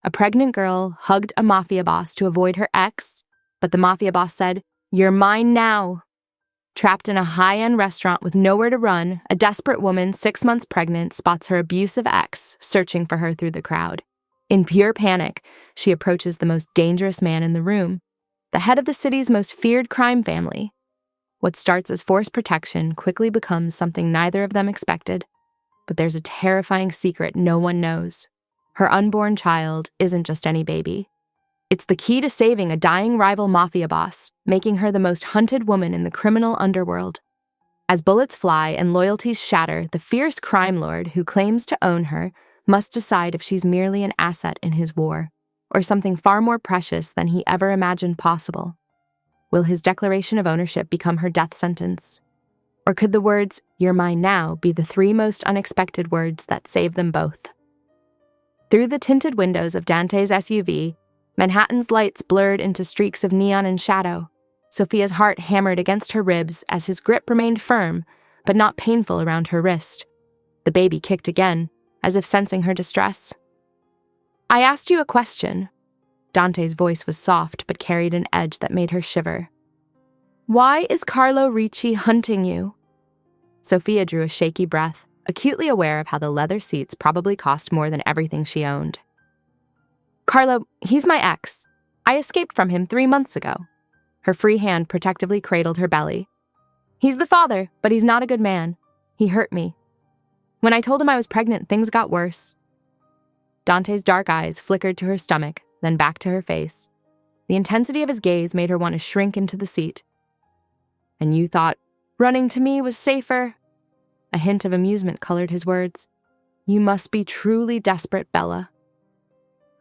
A pregnant girl hugged a mafia boss to avoid her ex, but the mafia boss said, "You're mine now." Trapped in a high-end restaurant with nowhere to run, a desperate woman 6 months pregnant spots her abusive ex searching for her through the crowd. In pure panic, she approaches the most dangerous man in the room, the head of the city's most feared crime family. What starts as forced protection quickly becomes something neither of them expected. But there's a terrifying secret no one knows. Her unborn child isn't just any baby. It's the key to saving a dying rival mafia boss, making her the most hunted woman in the criminal underworld. As bullets fly and loyalties shatter, the fierce crime lord who claims to own her must decide if she's merely an asset in his war, or something far more precious than he ever imagined possible. Will his declaration of ownership become her death sentence? Or could the words, "You're mine now," be the 3 most unexpected words that save them both? Through the tinted windows of Dante's SUV, Manhattan's lights blurred into streaks of neon and shadow. Sophia's heart hammered against her ribs as his grip remained firm, but not painful around her wrist. The baby kicked again, as if sensing her distress. "I asked you a question." Dante's voice was soft but carried an edge that made her shiver. "Why is Carlo Ricci hunting you?" Sophia drew a shaky breath, acutely aware of how the leather seats probably cost more than everything she owned. "Carlo, he's my ex. I escaped from him 3 months ago." Her free hand protectively cradled her belly. "He's the father, but he's not a good man. He hurt me. When I told him I was pregnant, things got worse." Dante's dark eyes flickered to her stomach, then back to her face. The intensity of his gaze made her want to shrink into the seat. "And you thought running to me was safer?" A hint of amusement colored his words. "You must be truly desperate, Bella."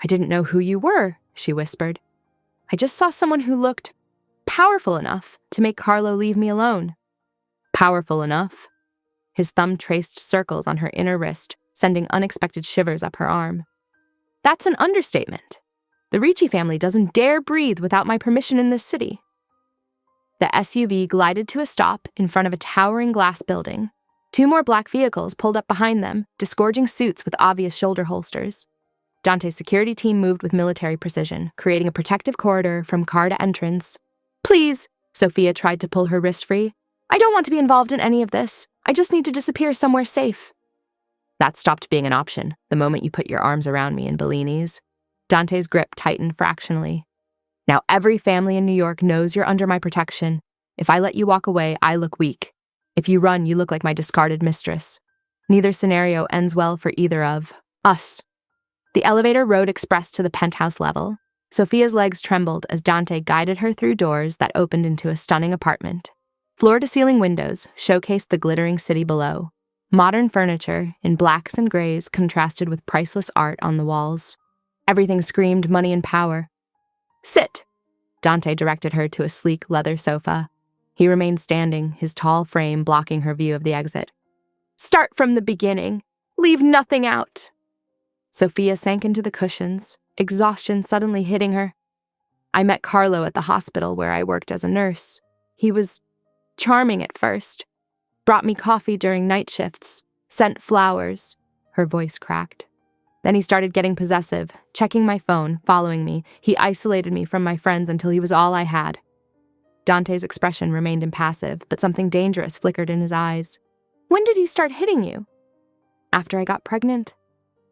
"I didn't know who you were," she whispered. "I just saw someone who looked powerful enough to make Carlo leave me alone." "Powerful enough?" His thumb traced circles on her inner wrist, sending unexpected shivers up her arm. "That's an understatement. The Ricci family doesn't dare breathe without my permission in this city." The SUV glided to a stop in front of a towering glass building. 2 more black vehicles pulled up behind them, disgorging suits with obvious shoulder holsters. Dante's security team moved with military precision, creating a protective corridor from car to entrance. "Please," Sophia tried to pull her wrist free. "I don't want to be involved in any of this. I just need to disappear somewhere safe." "That stopped being an option the moment you put your arms around me in Bellini's." Dante's grip tightened fractionally. "Now every family in New York knows you're under my protection. If I let you walk away, I look weak. If you run, you look like my discarded mistress. Neither scenario ends well for either of us." The elevator rode express to the penthouse level. Sophia's legs trembled as Dante guided her through doors that opened into a stunning apartment. Floor-to-ceiling windows showcased the glittering city below. Modern furniture, in blacks and grays, contrasted with priceless art on the walls. Everything screamed money and power. "Sit!" Dante directed her to a sleek leather sofa. He remained standing, his tall frame blocking her view of the exit. "Start from the beginning. Leave nothing out." Sophia sank into the cushions, exhaustion suddenly hitting her. "I met Carlo at the hospital where I worked as a nurse. He was charming at first. Brought me coffee during night shifts, sent flowers." Her voice cracked. "Then he started getting possessive, checking my phone, following me. He isolated me from my friends until he was all I had." Dante's expression remained impassive, but something dangerous flickered in his eyes. "When did he start hitting you?" "After I got pregnant."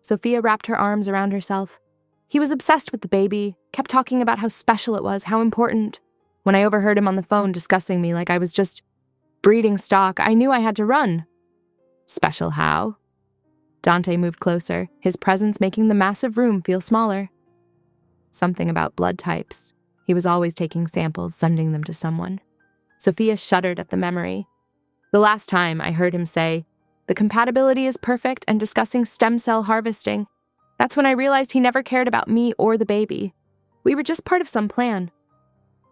Sophia wrapped her arms around herself. "He was obsessed with the baby, kept talking about how special it was, how important. When I overheard him on the phone discussing me like I was just breeding stock, I knew I had to run." "Special how?" Dante moved closer, his presence making the massive room feel smaller. "Something about blood types. He was always taking samples, sending them to someone." Sophia shuddered at the memory. "The last time I heard him say, 'The compatibility is perfect,' and discussing stem cell harvesting. That's when I realized he never cared about me or the baby. We were just part of some plan."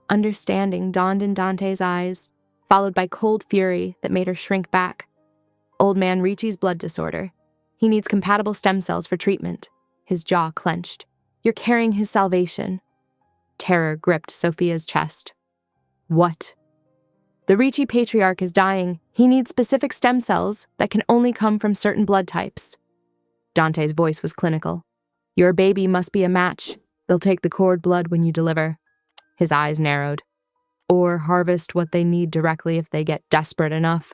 Understanding dawned in Dante's eyes, followed by cold fury that made her shrink back. "Old man Ricci's blood disorder. He needs compatible stem cells for treatment." His jaw clenched. "You're carrying his salvation." Terror gripped Sophia's chest. "What?" "The Ricci patriarch is dying. He needs specific stem cells that can only come from certain blood types." Dante's voice was clinical. Your baby must be a match. They'll take the cord blood when you deliver. His eyes narrowed. Or harvest what they need directly if they get desperate enough.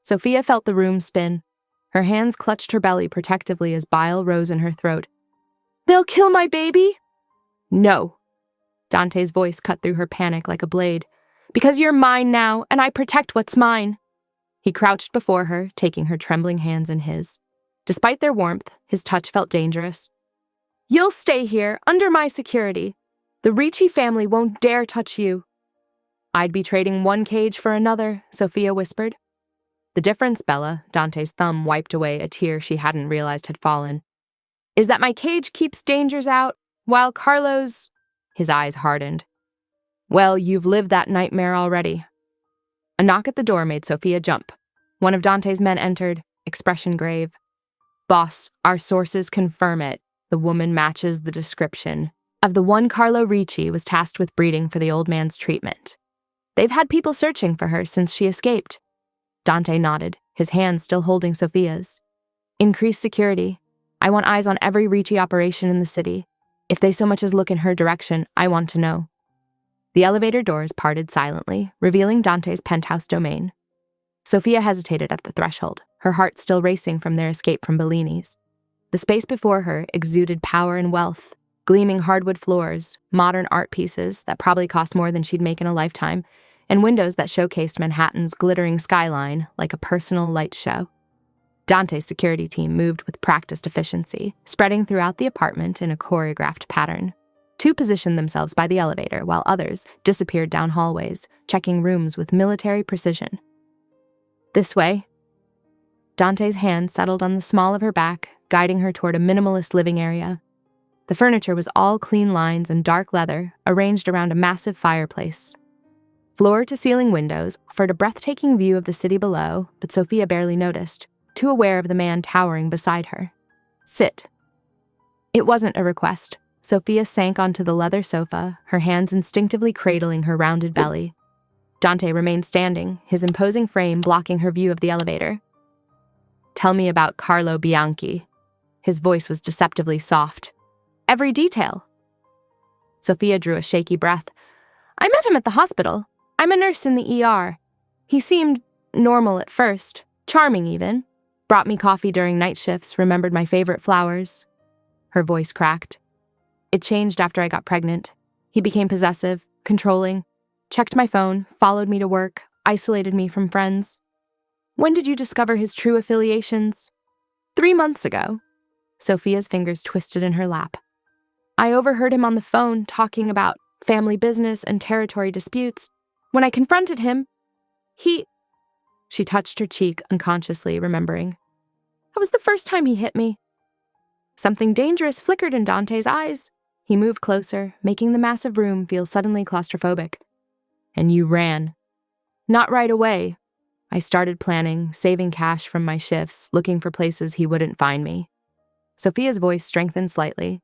Sophia felt the room spin. Her hands clutched her belly protectively as bile rose in her throat. They'll kill my baby? No. Dante's voice cut through her panic like a blade. Because you're mine now, and I protect what's mine. He crouched before her, taking her trembling hands in his. Despite their warmth, his touch felt dangerous. You'll stay here, under my security. The Ricci family won't dare touch you. I'd be trading one cage for another, Sophia whispered. The difference, Bella, Dante's thumb wiped away a tear she hadn't realized had fallen, is that my cage keeps dangers out, while Carlo's... His eyes hardened. Well, you've lived that nightmare already. A knock at the door made Sophia jump. One of Dante's men entered, expression grave. Boss, our sources confirm it. The woman matches the description of the one Carlo Ricci was tasked with breeding for the old man's treatment. They've had people searching for her since she escaped. Dante nodded, his hand still holding Sophia's. Increase security. I want eyes on every Ricci operation in the city. If they so much as look in her direction, I want to know. The elevator doors parted silently, revealing Dante's penthouse domain. Sophia hesitated at the threshold, her heart still racing from their escape from Bellini's. The space before her exuded power and wealth, gleaming hardwood floors, modern art pieces that probably cost more than she'd make in a lifetime, and windows that showcased Manhattan's glittering skyline like a personal light show. Dante's security team moved with practiced efficiency, spreading throughout the apartment in a choreographed pattern. Two positioned themselves by the elevator, while others disappeared down hallways, checking rooms with military precision. This way. Dante's hand settled on the small of her back, guiding her toward a minimalist living area. The furniture was all clean lines and dark leather, arranged around a massive fireplace. Floor-to-ceiling windows offered a breathtaking view of the city below, but Sophia barely noticed, too aware of the man towering beside her. Sit. It wasn't a request. Sophia sank onto the leather sofa, her hands instinctively cradling her rounded belly. Dante remained standing, his imposing frame blocking her view of the elevator. Tell me about Carlo Bianchi. His voice was deceptively soft. Every detail. Sophia drew a shaky breath. I met him at the hospital. I'm a nurse in the ER. He seemed normal at first, charming even. Brought me coffee during night shifts, remembered my favorite flowers. Her voice cracked. It changed after I got pregnant. He became possessive, controlling, checked my phone, followed me to work, isolated me from friends. When did you discover his true affiliations? 3 months ago. Sophia's fingers twisted in her lap. I overheard him on the phone talking about family business and territory disputes. When I confronted him, She touched her cheek, unconsciously remembering. That was the first time he hit me. Something dangerous flickered in Dante's eyes. He moved closer, making the massive room feel suddenly claustrophobic. And you ran. Not right away. I started planning, saving cash from my shifts, looking for places he wouldn't find me. Sophia's voice strengthened slightly.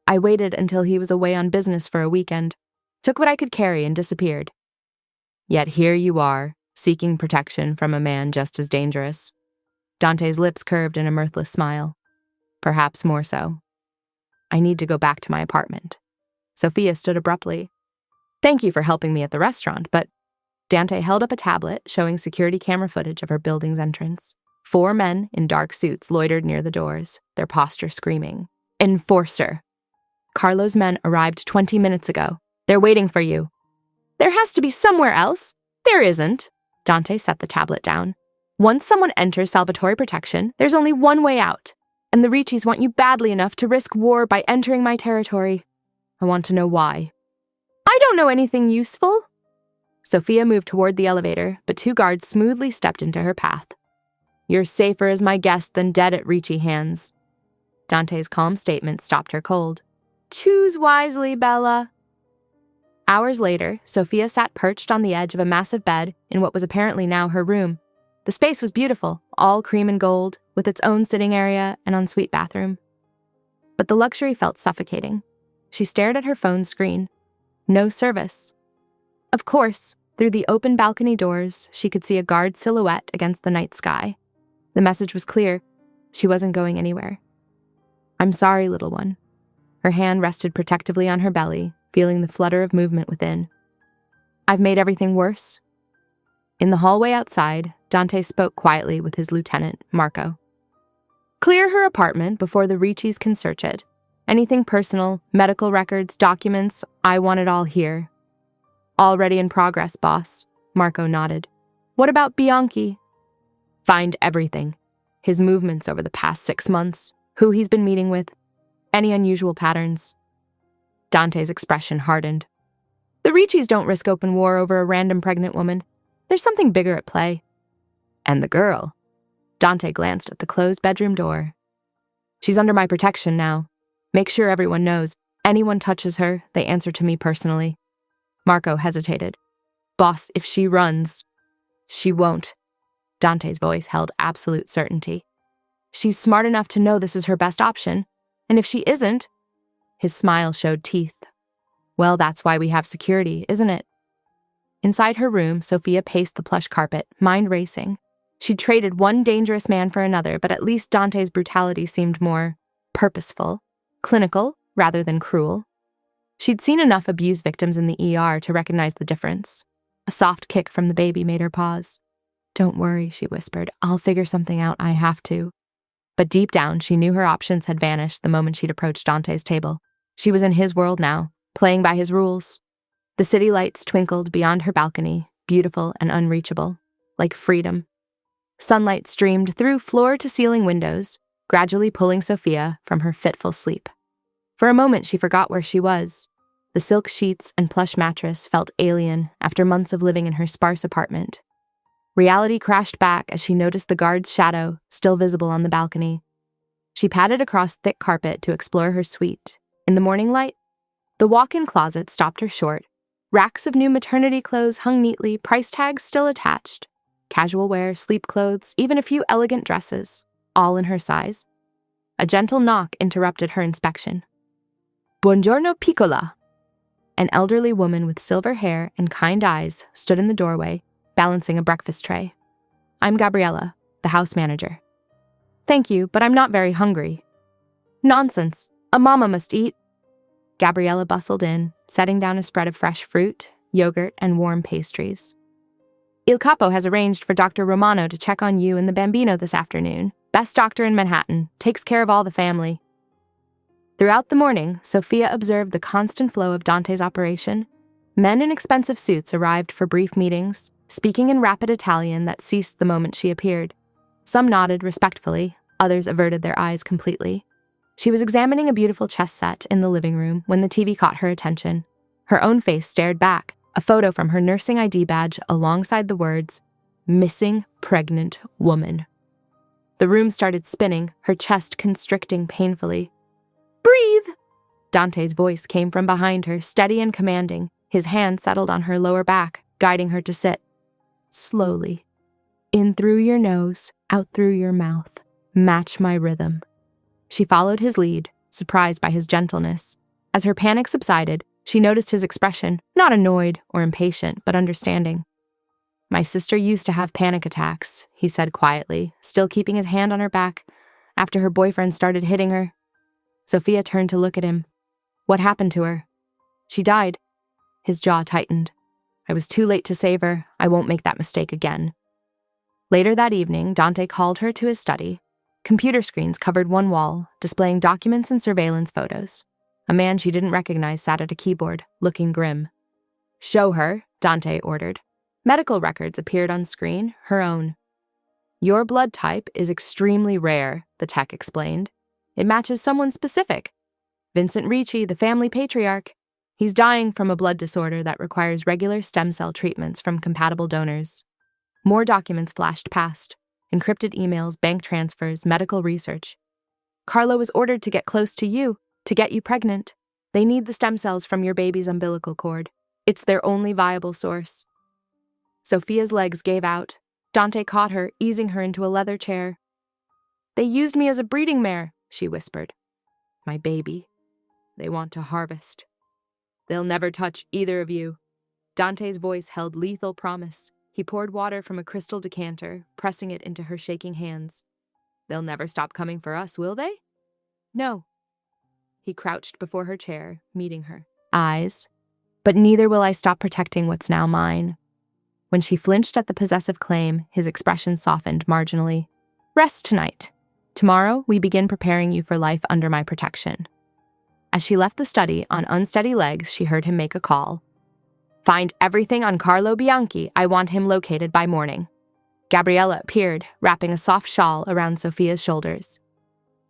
I waited until he was away on business for a weekend, took what I could carry and disappeared. Yet here you are, seeking protection from a man just as dangerous. Dante's lips curved in a mirthless smile. Perhaps more so. I need to go back to my apartment. Sophia stood abruptly. Thank you for helping me at the restaurant, but... Dante held up a tablet showing security camera footage of her building's entrance. 4 men in dark suits loitered near the doors, their posture screaming. Enforcer. Carlo's men arrived 20 minutes ago. They're waiting for you. There has to be somewhere else. There isn't. Dante set the tablet down. Once someone enters Salvatore protection, there's only one way out. And the Riccis want you badly enough to risk war by entering my territory. I want to know why. I don't know anything useful. Sophia moved toward the elevator, but 2 guards smoothly stepped into her path. You're safer as my guest than dead at Ricci hands. Dante's calm statement stopped her cold. Choose wisely, Bella. Hours later, Sophia sat perched on the edge of a massive bed in what was apparently now her room. The space was beautiful, all cream and gold, with its own sitting area and ensuite bathroom. But the luxury felt suffocating. She stared at her phone's screen. No service. Of course, through the open balcony doors, she could see a guard silhouette against the night sky. The message was clear. She wasn't going anywhere. I'm sorry, little one. Her hand rested protectively on her belly, feeling the flutter of movement within. I've made everything worse. In the hallway outside, Dante spoke quietly with his lieutenant, Marco. Clear her apartment before the Ricci's can search it. Anything personal, medical records, documents, I want it all here. Already in progress, boss, Marco nodded. What about Bianchi? Find everything. His movements over the past 6 months, who he's been meeting with, any unusual patterns. Dante's expression hardened. The Ricci's don't risk open war over a random pregnant woman. There's something bigger at play. And the girl. Dante glanced at the closed bedroom door. She's under my protection now. Make sure everyone knows. Anyone touches her, they answer to me personally. Marco hesitated. Boss, if she runs. She won't. Dante's voice held absolute certainty. She's smart enough to know this is her best option. And if she isn't, his smile showed teeth. Well, that's why we have security, isn't it? Inside her room, Sophia paced the plush carpet, mind racing. She'd traded one dangerous man for another, but at least Dante's brutality seemed more purposeful, clinical rather than cruel. She'd seen enough abuse victims in the ER to recognize the difference. A soft kick from the baby made her pause. Don't worry, she whispered. I'll figure something out. I have to. But deep down, she knew her options had vanished the moment she'd approached Dante's table. She was in his world now, playing by his rules. The city lights twinkled beyond her balcony, beautiful and unreachable, like freedom. Sunlight streamed through floor-to-ceiling windows, gradually pulling Sophia from her fitful sleep. For a moment, she forgot where she was. The silk sheets and plush mattress felt alien after months of living in her sparse apartment. Reality crashed back as she noticed the guard's shadow still visible on the balcony. She padded across thick carpet to explore her suite. In the morning light, the walk-in closet stopped her short. Racks of new maternity clothes hung neatly, price tags still attached. Casual wear, sleep clothes, even a few elegant dresses, all in her size. A gentle knock interrupted her inspection. Buongiorno, piccola. An elderly woman with silver hair and kind eyes stood in the doorway, balancing a breakfast tray. I'm Gabriella, the house manager. Thank you, but I'm not very hungry. Nonsense. A mama must eat. Gabriella bustled in, setting down a spread of fresh fruit, yogurt, and warm pastries. Il Capo has arranged for Dr. Romano to check on you and the bambino this afternoon. Best doctor in Manhattan, takes care of all the family. Throughout the morning, Sophia observed the constant flow of Dante's operation. Men in expensive suits arrived for brief meetings, speaking in rapid Italian that ceased the moment she appeared. Some nodded respectfully, others averted their eyes completely. She was examining a beautiful chess set in the living room when the TV caught her attention. Her own face stared back, a photo from her nursing ID badge alongside the words, Missing Pregnant Woman. The room started spinning, her chest constricting painfully. Breathe! Dante's voice came from behind her, steady and commanding. His hand settled on her lower back, guiding her to sit. Slowly. In through your nose, out through your mouth. Match my rhythm. She followed his lead, surprised by his gentleness. As her panic subsided, she noticed his expression, not annoyed or impatient, but understanding. My sister used to have panic attacks, he said quietly, still keeping his hand on her back, after her boyfriend started hitting her. Sophia turned to look at him. What happened to her? She died. His jaw tightened. I was too late to save her. I won't make that mistake again. Later that evening, Dante called her to his study. Computer screens covered one wall, displaying documents and surveillance photos. A man she didn't recognize sat at a keyboard, looking grim. Show her, Dante ordered. Medical records appeared on screen, her own. Your blood type is extremely rare, the tech explained. It matches someone specific. Vincent Ricci, the family patriarch. He's dying from a blood disorder that requires regular stem cell treatments from compatible donors. More documents flashed past. Encrypted emails, bank transfers, medical research. Carlo was ordered to get close to you, to get you pregnant. They need the stem cells from your baby's umbilical cord. It's their only viable source. Sophia's legs gave out. Dante caught her, easing her into a leather chair. They used me as a breeding mare, she whispered. My baby. They want to harvest. They'll never touch either of you. Dante's voice held lethal promise. He poured water from a crystal decanter, pressing it into her shaking hands. They'll never stop coming for us, will they? No. He crouched before her chair, meeting her eyes. But neither will I stop protecting what's now mine. When she flinched at the possessive claim, his expression softened marginally. Rest tonight. Tomorrow, we begin preparing you for life under my protection. As she left the study on unsteady legs, she heard him make a call. Find everything on Carlo Bianchi. I want him located by morning. Gabriella appeared, wrapping a soft shawl around Sophia's shoulders.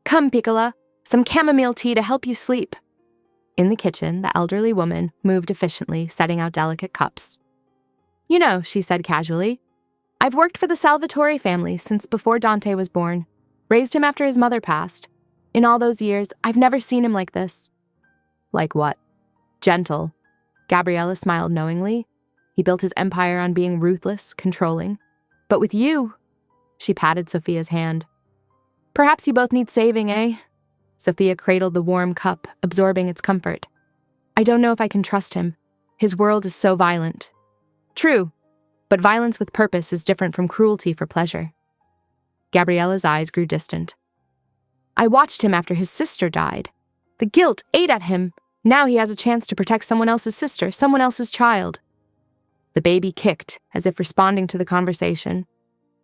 Come, Piccola, some chamomile tea to help you sleep. In the kitchen, the elderly woman moved efficiently, setting out delicate cups. You know, she said casually, I've worked for the Salvatore family since before Dante was born. Raised him after his mother passed. In all those years, I've never seen him like this. Like what? Gentle. Gabriella smiled knowingly. He built his empire on being ruthless, controlling. But with you, she patted Sophia's hand. Perhaps you both need saving, eh? Sophia cradled the warm cup, absorbing its comfort. I don't know if I can trust him. His world is so violent. True, but violence with purpose is different from cruelty for pleasure. Gabriella's eyes grew distant. I watched him after his sister died. The guilt ate at him. Now he has a chance to protect someone else's sister, someone else's child. The baby kicked, as if responding to the conversation.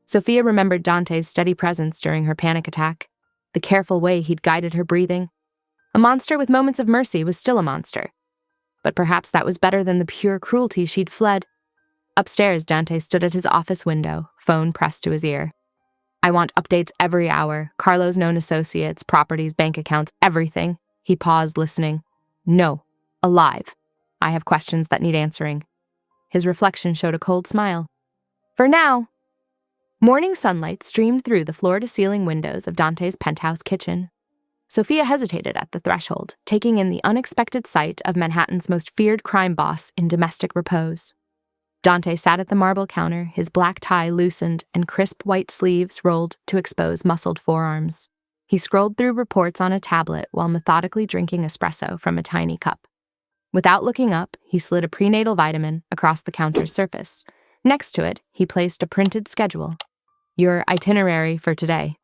Sophia remembered Dante's steady presence during her panic attack, the careful way he'd guided her breathing. A monster with moments of mercy was still a monster. But perhaps that was better than the pure cruelty she'd fled. Upstairs, Dante stood at his office window, phone pressed to his ear. I want updates every hour, Carlo's known associates, properties, bank accounts, everything. He paused, listening. No, alive. I have questions that need answering. His reflection showed a cold smile. For now. Morning sunlight streamed through the floor-to-ceiling windows of Dante's penthouse kitchen. Sophia hesitated at the threshold, taking in the unexpected sight of Manhattan's most feared crime boss in domestic repose. Dante sat at the marble counter, his black tie loosened and crisp white sleeves rolled to expose muscled forearms. He scrolled through reports on a tablet while methodically drinking espresso from a tiny cup. Without looking up, he slid a prenatal vitamin across the counter's surface. Next to it, he placed a printed schedule. Your itinerary for today.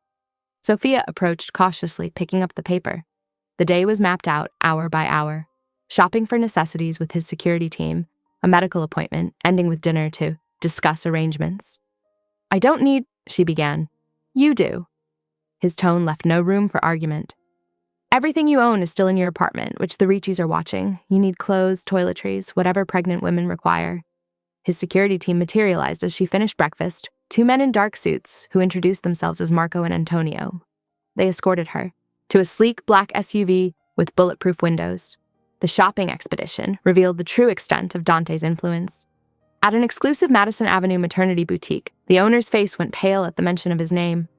Sophia approached cautiously, picking up the paper. The day was mapped out hour by hour. Shopping for necessities with his security team, a medical appointment, ending with dinner to discuss arrangements. I don't need, she began. You do. His tone left no room for argument. Everything you own is still in your apartment, which the Ricci's are watching. You need clothes, toiletries, whatever pregnant women require. His security team materialized as she finished breakfast, 2 men in dark suits who introduced themselves as Marco and Antonio. They escorted her to a sleek black SUV with bulletproof windows. The shopping expedition revealed the true extent of Dante's influence. At an exclusive Madison Avenue maternity boutique, the owner's face went pale at the mention of his name.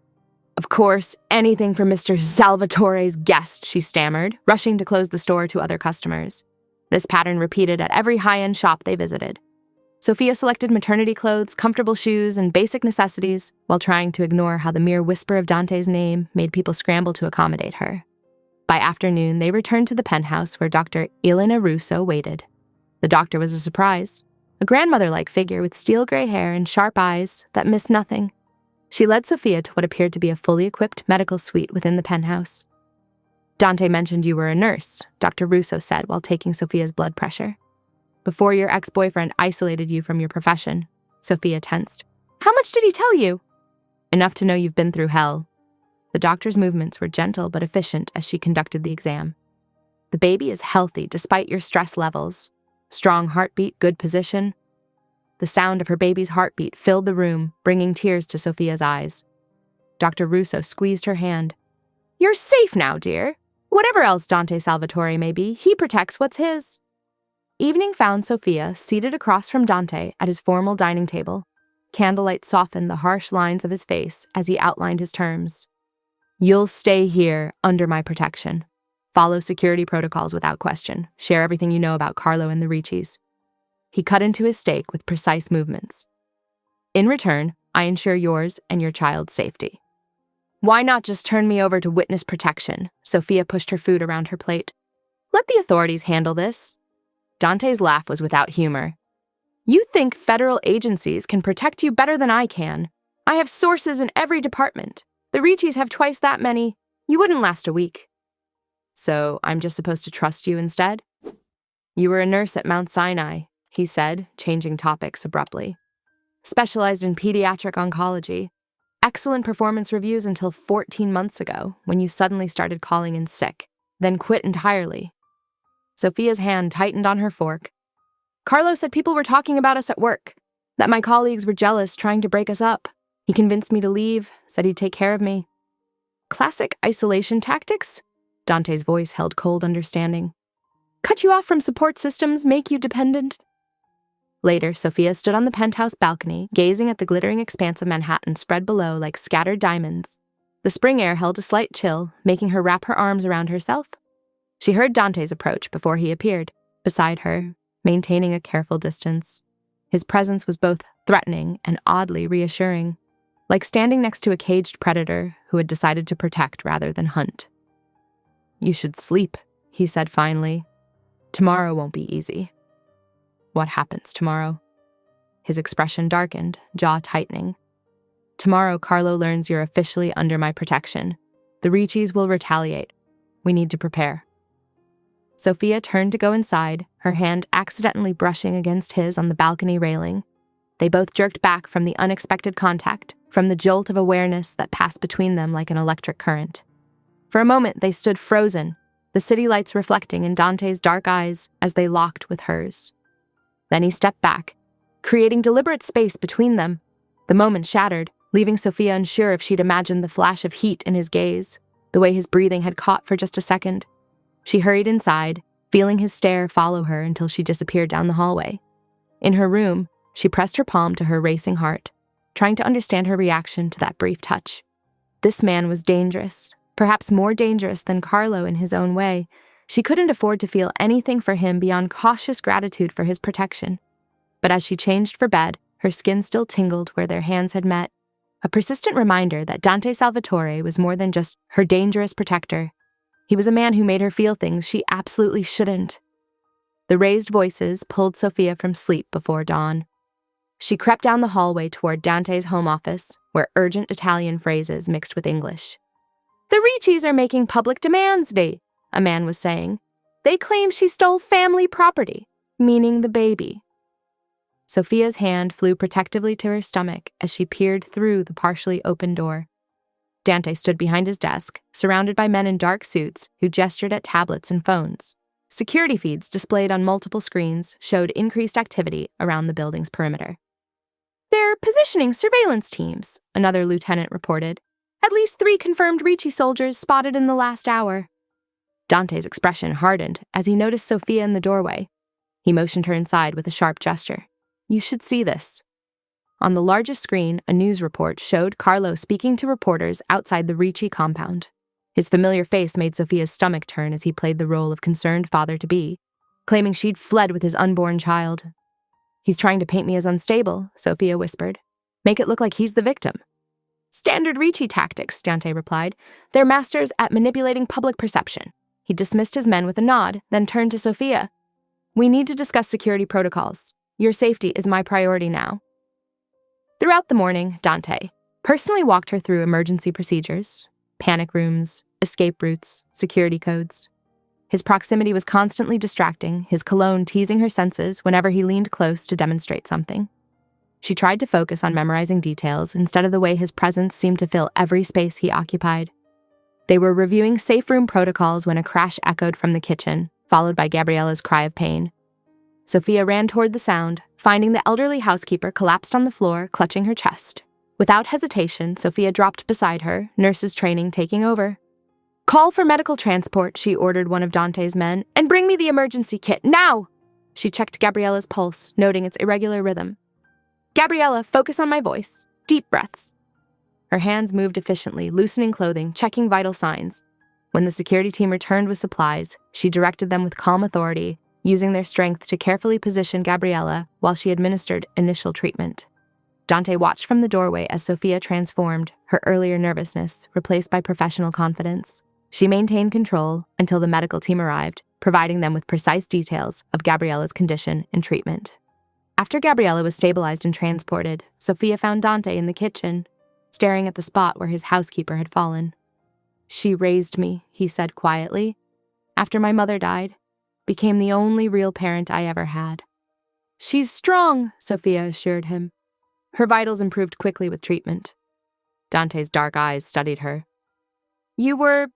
Of course, anything for Mr. Salvatore's guest, she stammered, rushing to close the store to other customers. This pattern repeated at every high-end shop they visited. Sophia selected maternity clothes, comfortable shoes, and basic necessities, while trying to ignore how the mere whisper of Dante's name made people scramble to accommodate her. By afternoon, they returned to the penthouse where Dr. Elena Russo waited. The doctor was a surprise, a grandmother-like figure with steel gray hair and sharp eyes that missed nothing. She led Sophia to what appeared to be a fully equipped medical suite within the penthouse. Dante mentioned you were a nurse, Dr. Russo said while taking Sophia's blood pressure. Before your ex-boyfriend isolated you from your profession, Sophia tensed. How much did he tell you? Enough to know you've been through hell. The doctor's movements were gentle but efficient as she conducted the exam. The baby is healthy despite your stress levels. Strong heartbeat, good position. The sound of her baby's heartbeat filled the room, bringing tears to Sophia's eyes. Dr. Russo squeezed her hand. You're safe now, dear. Whatever else Dante Salvatore may be, he protects what's his. Evening found Sophia seated across from Dante at his formal dining table. Candlelight softened the harsh lines of his face as he outlined his terms. You'll stay here under my protection. Follow security protocols without question. Share everything you know about Carlo and the Ricci's. He cut into his steak with precise movements. In return, I ensure yours and your child's safety. Why not just turn me over to witness protection? Sophia pushed her food around her plate. Let the authorities handle this. Dante's laugh was without humor. You think federal agencies can protect you better than I can. I have sources in every department. The Ricci's have twice that many. You wouldn't last a week. So I'm just supposed to trust you instead? You were a nurse at Mount Sinai, he said, changing topics abruptly. Specialized in pediatric oncology. Excellent performance reviews until 14 months ago, when you suddenly started calling in sick, then quit entirely. Sophia's hand tightened on her fork. Carlos said people were talking about us at work, that my colleagues were jealous, trying to break us up. He convinced me to leave, said he'd take care of me. Classic isolation tactics? Dante's voice held cold understanding. Cut you off from support systems, make you dependent. Later, Sophia stood on the penthouse balcony, gazing at the glittering expanse of Manhattan spread below like scattered diamonds. The spring air held a slight chill, making her wrap her arms around herself. She heard Dante's approach before he appeared, beside her, maintaining a careful distance. His presence was both threatening and oddly reassuring, like standing next to a caged predator who had decided to protect rather than hunt. You should sleep, he said finally. Tomorrow won't be easy. What happens tomorrow? His expression darkened, jaw tightening. Tomorrow, Carlo learns you're officially under my protection. The Ricci's will retaliate. We need to prepare. Sophia turned to go inside, her hand accidentally brushing against his on the balcony railing. They both jerked back from the unexpected contact, from the jolt of awareness that passed between them like an electric current. For a moment, they stood frozen, the city lights reflecting in Dante's dark eyes as they locked with hers. Then he stepped back, creating deliberate space between them. The moment shattered, leaving Sophia unsure if she'd imagined the flash of heat in his gaze, the way his breathing had caught for just a second. She hurried inside, feeling his stare follow her until she disappeared down the hallway. In her room, she pressed her palm to her racing heart, trying to understand her reaction to that brief touch. This man was dangerous, perhaps more dangerous than Carlo in his own way. She couldn't afford to feel anything for him beyond cautious gratitude for his protection. But as she changed for bed, her skin still tingled where their hands had met, a persistent reminder that Dante Salvatore was more than just her dangerous protector. He was a man who made her feel things she absolutely shouldn't. The raised voices pulled Sophia from sleep before dawn. She crept down the hallway toward Dante's home office, where urgent Italian phrases mixed with English. The Ricci's are making public demands, a man was saying. They claim she stole family property, meaning the baby. Sophia's hand flew protectively to her stomach as she peered through the partially open door. Dante stood behind his desk, surrounded by men in dark suits who gestured at tablets and phones. Security feeds displayed on multiple screens showed increased activity around the building's perimeter. They're positioning surveillance teams, another lieutenant reported. At least 3 confirmed Ricci soldiers spotted in the last hour. Dante's expression hardened as he noticed Sophia in the doorway. He motioned her inside with a sharp gesture. You should see this. On the largest screen, a news report showed Carlo speaking to reporters outside the Ricci compound. His familiar face made Sophia's stomach turn as he played the role of concerned father-to-be, claiming she'd fled with his unborn child. He's trying to paint me as unstable, Sophia whispered. Make it look like he's the victim. Standard Ricci tactics, Dante replied. They're masters at manipulating public perception. He dismissed his men with a nod, then turned to Sophia. We need to discuss security protocols. Your safety is my priority now. Throughout the morning, Dante personally walked her through emergency procedures, panic rooms, escape routes, security codes. His proximity was constantly distracting, his cologne teasing her senses whenever he leaned close to demonstrate something. She tried to focus on memorizing details instead of the way his presence seemed to fill every space he occupied. They were reviewing safe room protocols when a crash echoed from the kitchen, followed by Gabriella's cry of pain. Sophia ran toward the sound, finding the elderly housekeeper collapsed on the floor, clutching her chest. Without hesitation, Sophia dropped beside her, nurses' training taking over. Call for medical transport, she ordered one of Dante's men, and bring me the emergency kit, now! She checked Gabriella's pulse, noting its irregular rhythm. Gabriella, focus on my voice. Deep breaths. Her hands moved efficiently, loosening clothing, checking vital signs. When the security team returned with supplies, she directed them with calm authority, using their strength to carefully position Gabriella while she administered initial treatment. Dante watched from the doorway as Sophia transformed, her earlier nervousness replaced by professional confidence. She maintained control until the medical team arrived, providing them with precise details of Gabriella's condition and treatment. After Gabriella was stabilized and transported, Sophia found Dante in the kitchen, staring at the spot where his housekeeper had fallen. She raised me, he said quietly. after my mother died, became the only real parent I ever had. She's strong, Sophia assured him. Her vitals improved quickly with treatment. Dante's dark eyes studied her. You were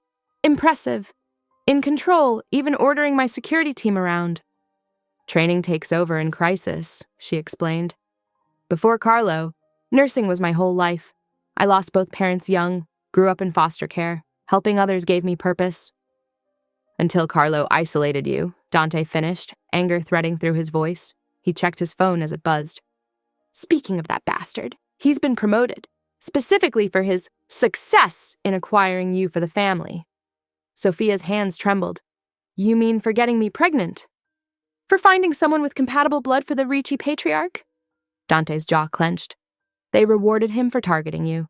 impressive, in control, even ordering my security team around. Training takes over in crisis, she explained. Before Carlo, nursing was my whole life. I lost both parents young, grew up in foster care. Helping others gave me purpose. Until Carlo isolated you, Dante finished, anger threading through his voice. He checked his phone as it buzzed. Speaking of that bastard, he's been promoted, specifically for his success in acquiring you for the family. Sophia's hands trembled. You mean for getting me pregnant? For finding someone with compatible blood for the Ricci patriarch? Dante's jaw clenched. They rewarded him for targeting you.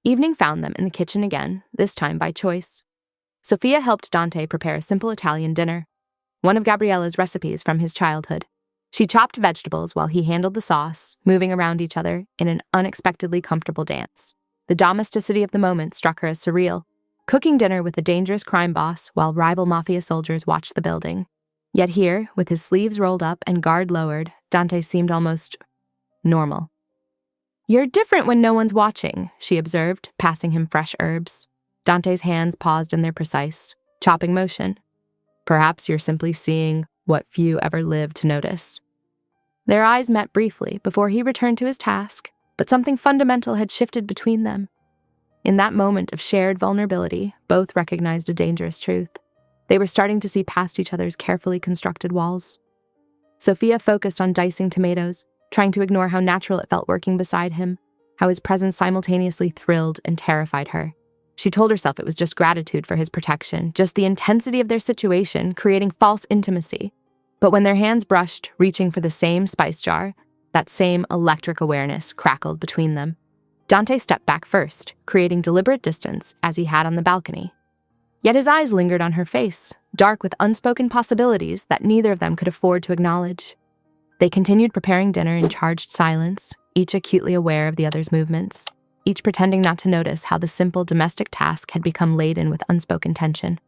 Evening found them in the kitchen again, this time by choice. Sophia helped Dante prepare a simple Italian dinner, one of Gabriella's recipes from his childhood. She chopped vegetables while he handled the sauce, moving around each other in an unexpectedly comfortable dance. The domesticity of the moment struck her as surreal, cooking dinner with a dangerous crime boss while rival mafia soldiers watched the building. Yet here, with his sleeves rolled up and guard lowered, Dante seemed almost normal. You're different when no one's watching, she observed, passing him fresh herbs. Dante's hands paused in their precise, chopping motion. Perhaps you're simply seeing what few ever live to notice. Their eyes met briefly before he returned to his task, but something fundamental had shifted between them. In that moment of shared vulnerability, both recognized a dangerous truth. They were starting to see past each other's carefully constructed walls. Sophia focused on dicing tomatoes, trying to ignore how natural it felt working beside him, how his presence simultaneously thrilled and terrified her. She told herself it was just gratitude for his protection, just the intensity of their situation, creating false intimacy. But when their hands brushed, reaching for the same spice jar, that same electric awareness crackled between them. Dante stepped back first, creating deliberate distance as he had on the balcony. Yet his eyes lingered on her face, dark with unspoken possibilities that neither of them could afford to acknowledge. They continued preparing dinner in charged silence, each acutely aware of the other's movements, each pretending not to notice how the simple domestic task had become laden with unspoken tension.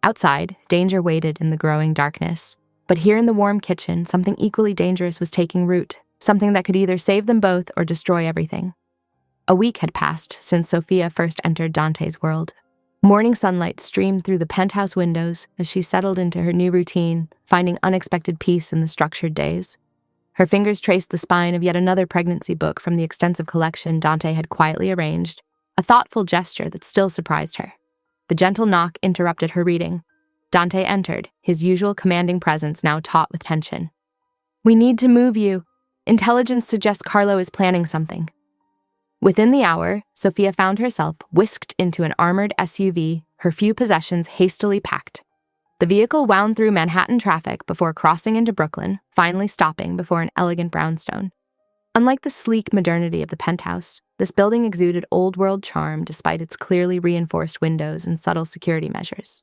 Outside, danger waited in the growing darkness, but here in the warm kitchen, something equally dangerous was taking root, something that could either save them both or destroy everything. A week had passed since Sophia first entered Dante's world. Morning sunlight streamed through the penthouse windows as she settled into her new routine, finding unexpected peace in the structured days. Her fingers traced the spine of yet another pregnancy book from the extensive collection Dante had quietly arranged, a thoughtful gesture that still surprised her. The gentle knock interrupted her reading. Dante entered, his usual commanding presence now taut with tension. We need to move you. Intelligence suggests Carlo is planning something. Within the hour, Sophia found herself whisked into an armored SUV, her few possessions hastily packed. The vehicle wound through Manhattan traffic before crossing into Brooklyn, finally stopping before an elegant brownstone. Unlike the sleek modernity of the penthouse, this building exuded old-world charm despite its clearly reinforced windows and subtle security measures.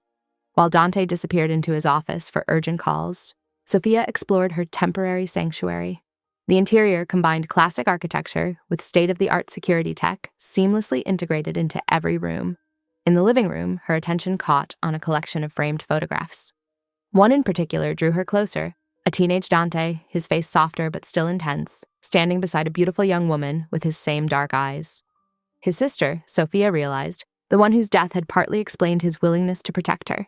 While Dante disappeared into his office for urgent calls, Sophia explored her temporary sanctuary. The interior combined classic architecture with state-of-the-art security tech, seamlessly integrated into every room. In the living room, her attention caught on a collection of framed photographs. One in particular drew her closer, a teenage Dante, his face softer but still intense, standing beside a beautiful young woman with his same dark eyes. His sister, Sophia realized, the one whose death had partly explained his willingness to protect her.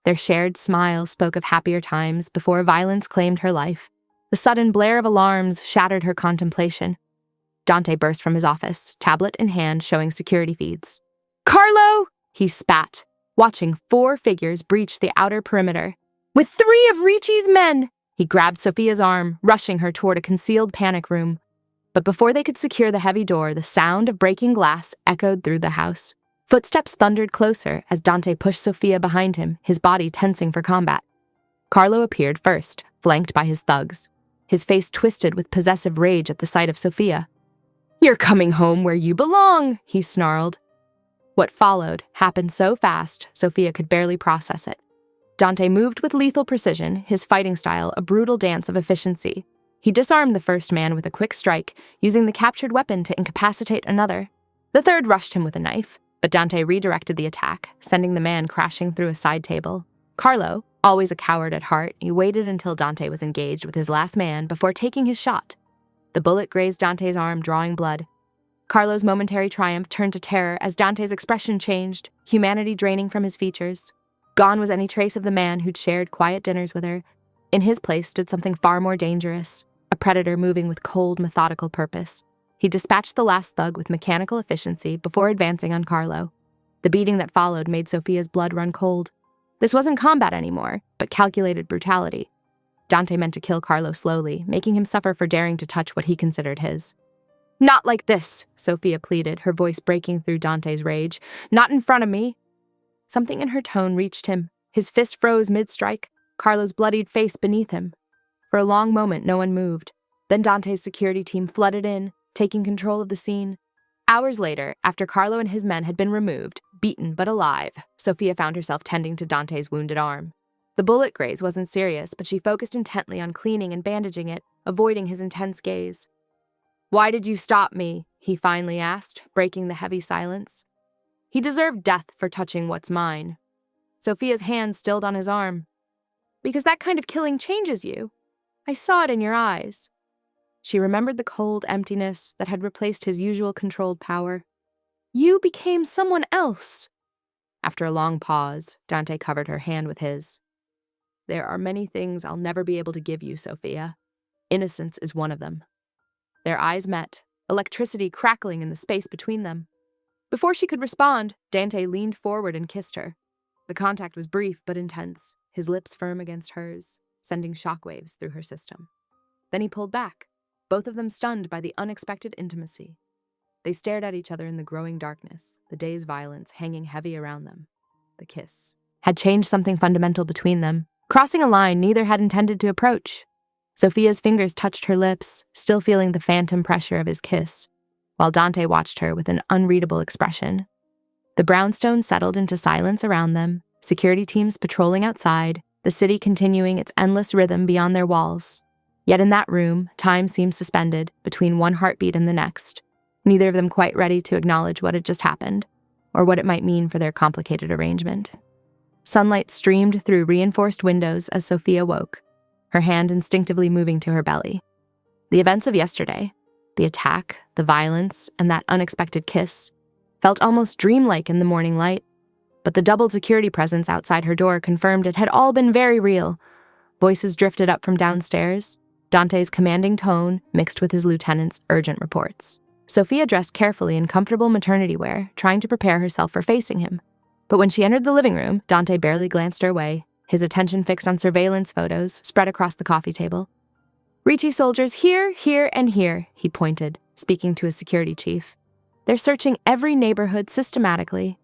Their shared smile spoke of happier times before violence claimed her life. The sudden blare of alarms shattered her contemplation. Dante burst from his office, tablet in hand showing security feeds. Carlo! He spat, watching 4 figures breach the outer perimeter. With 3 of Ricci's men! He grabbed Sophia's arm, rushing her toward a concealed panic room. But before they could secure the heavy door, the sound of breaking glass echoed through the house. Footsteps thundered closer as Dante pushed Sophia behind him, his body tensing for combat. Carlo appeared first, flanked by his thugs. His face twisted with possessive rage at the sight of Sophia. You're coming home where you belong, he snarled. What followed happened so fast, Sophia could barely process it. Dante moved with lethal precision, his fighting style a brutal dance of efficiency. He disarmed the first man with a quick strike, using the captured weapon to incapacitate another. The third rushed him with a knife, but Dante redirected the attack, sending the man crashing through a side table. Carlo, always a coward at heart, he waited until Dante was engaged with his last man before taking his shot. The bullet grazed Dante's arm, drawing blood. Carlo's momentary triumph turned to terror as Dante's expression changed, humanity draining from his features. Gone was any trace of the man who'd shared quiet dinners with her. In his place stood something far more dangerous, a predator moving with cold, methodical purpose. He dispatched the last thug with mechanical efficiency before advancing on Carlo. The beating that followed made Sophia's blood run cold. This wasn't combat anymore, but calculated brutality. Dante meant to kill Carlo slowly, making him suffer for daring to touch what he considered his. "Not like this," Sophia pleaded, her voice breaking through Dante's rage. "Not in front of me." Something in her tone reached him. His fist froze mid-strike, Carlo's bloodied face beneath him. For a long moment, no one moved. Then Dante's security team flooded in, taking control of the scene. Hours later, after Carlo and his men had been removed, beaten but alive, Sophia found herself tending to Dante's wounded arm. The bullet graze wasn't serious, but she focused intently on cleaning and bandaging it, avoiding his intense gaze. "Why did you stop me?" he finally asked, breaking the heavy silence. He deserved death for touching what's mine. Sophia's hand stilled on his arm. "Because that kind of killing changes you. I saw it in your eyes." She remembered the cold emptiness that had replaced his usual controlled power. "You became someone else." After a long pause, Dante covered her hand with his. "There are many things I'll never be able to give you, Sophia. Innocence is one of them." Their eyes met, electricity crackling in the space between them. Before she could respond, Dante leaned forward and kissed her. The contact was brief but intense, his lips firm against hers, sending shockwaves through her system. Then he pulled back, both of them stunned by the unexpected intimacy. They stared at each other in the growing darkness, the day's violence hanging heavy around them. The kiss had changed something fundamental between them, crossing a line neither had intended to approach. Sophia's fingers touched her lips, still feeling the phantom pressure of his kiss, while Dante watched her with an unreadable expression. The brownstone settled into silence around them, security teams patrolling outside, the city continuing its endless rhythm beyond their walls. Yet in that room, time seemed suspended between one heartbeat and the next, neither of them quite ready to acknowledge what had just happened, or what it might mean for their complicated arrangement. Sunlight streamed through reinforced windows as Sophia woke, her hand instinctively moving to her belly. The events of yesterday, the attack, the violence, and that unexpected kiss, felt almost dreamlike in the morning light, but the doubled security presence outside her door confirmed it had all been very real. Voices drifted up from downstairs, Dante's commanding tone mixed with his lieutenant's urgent reports. Sophia dressed carefully in comfortable maternity wear, trying to prepare herself for facing him. But when she entered the living room, Dante barely glanced her way, his attention fixed on surveillance photos spread across the coffee table. "Ricci soldiers here, here, and here," he pointed, speaking to his security chief. "They're searching every neighborhood systematically."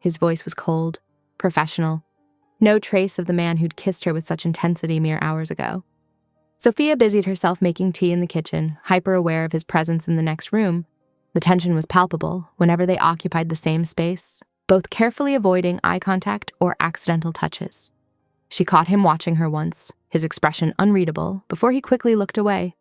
His voice was cold, professional. No trace of the man who'd kissed her with such intensity mere hours ago. Sophia busied herself making tea in the kitchen, hyper-aware of his presence in the next room. The tension was palpable whenever they occupied the same space, both carefully avoiding eye contact or accidental touches. She caught him watching her once, his expression unreadable, before he quickly looked away.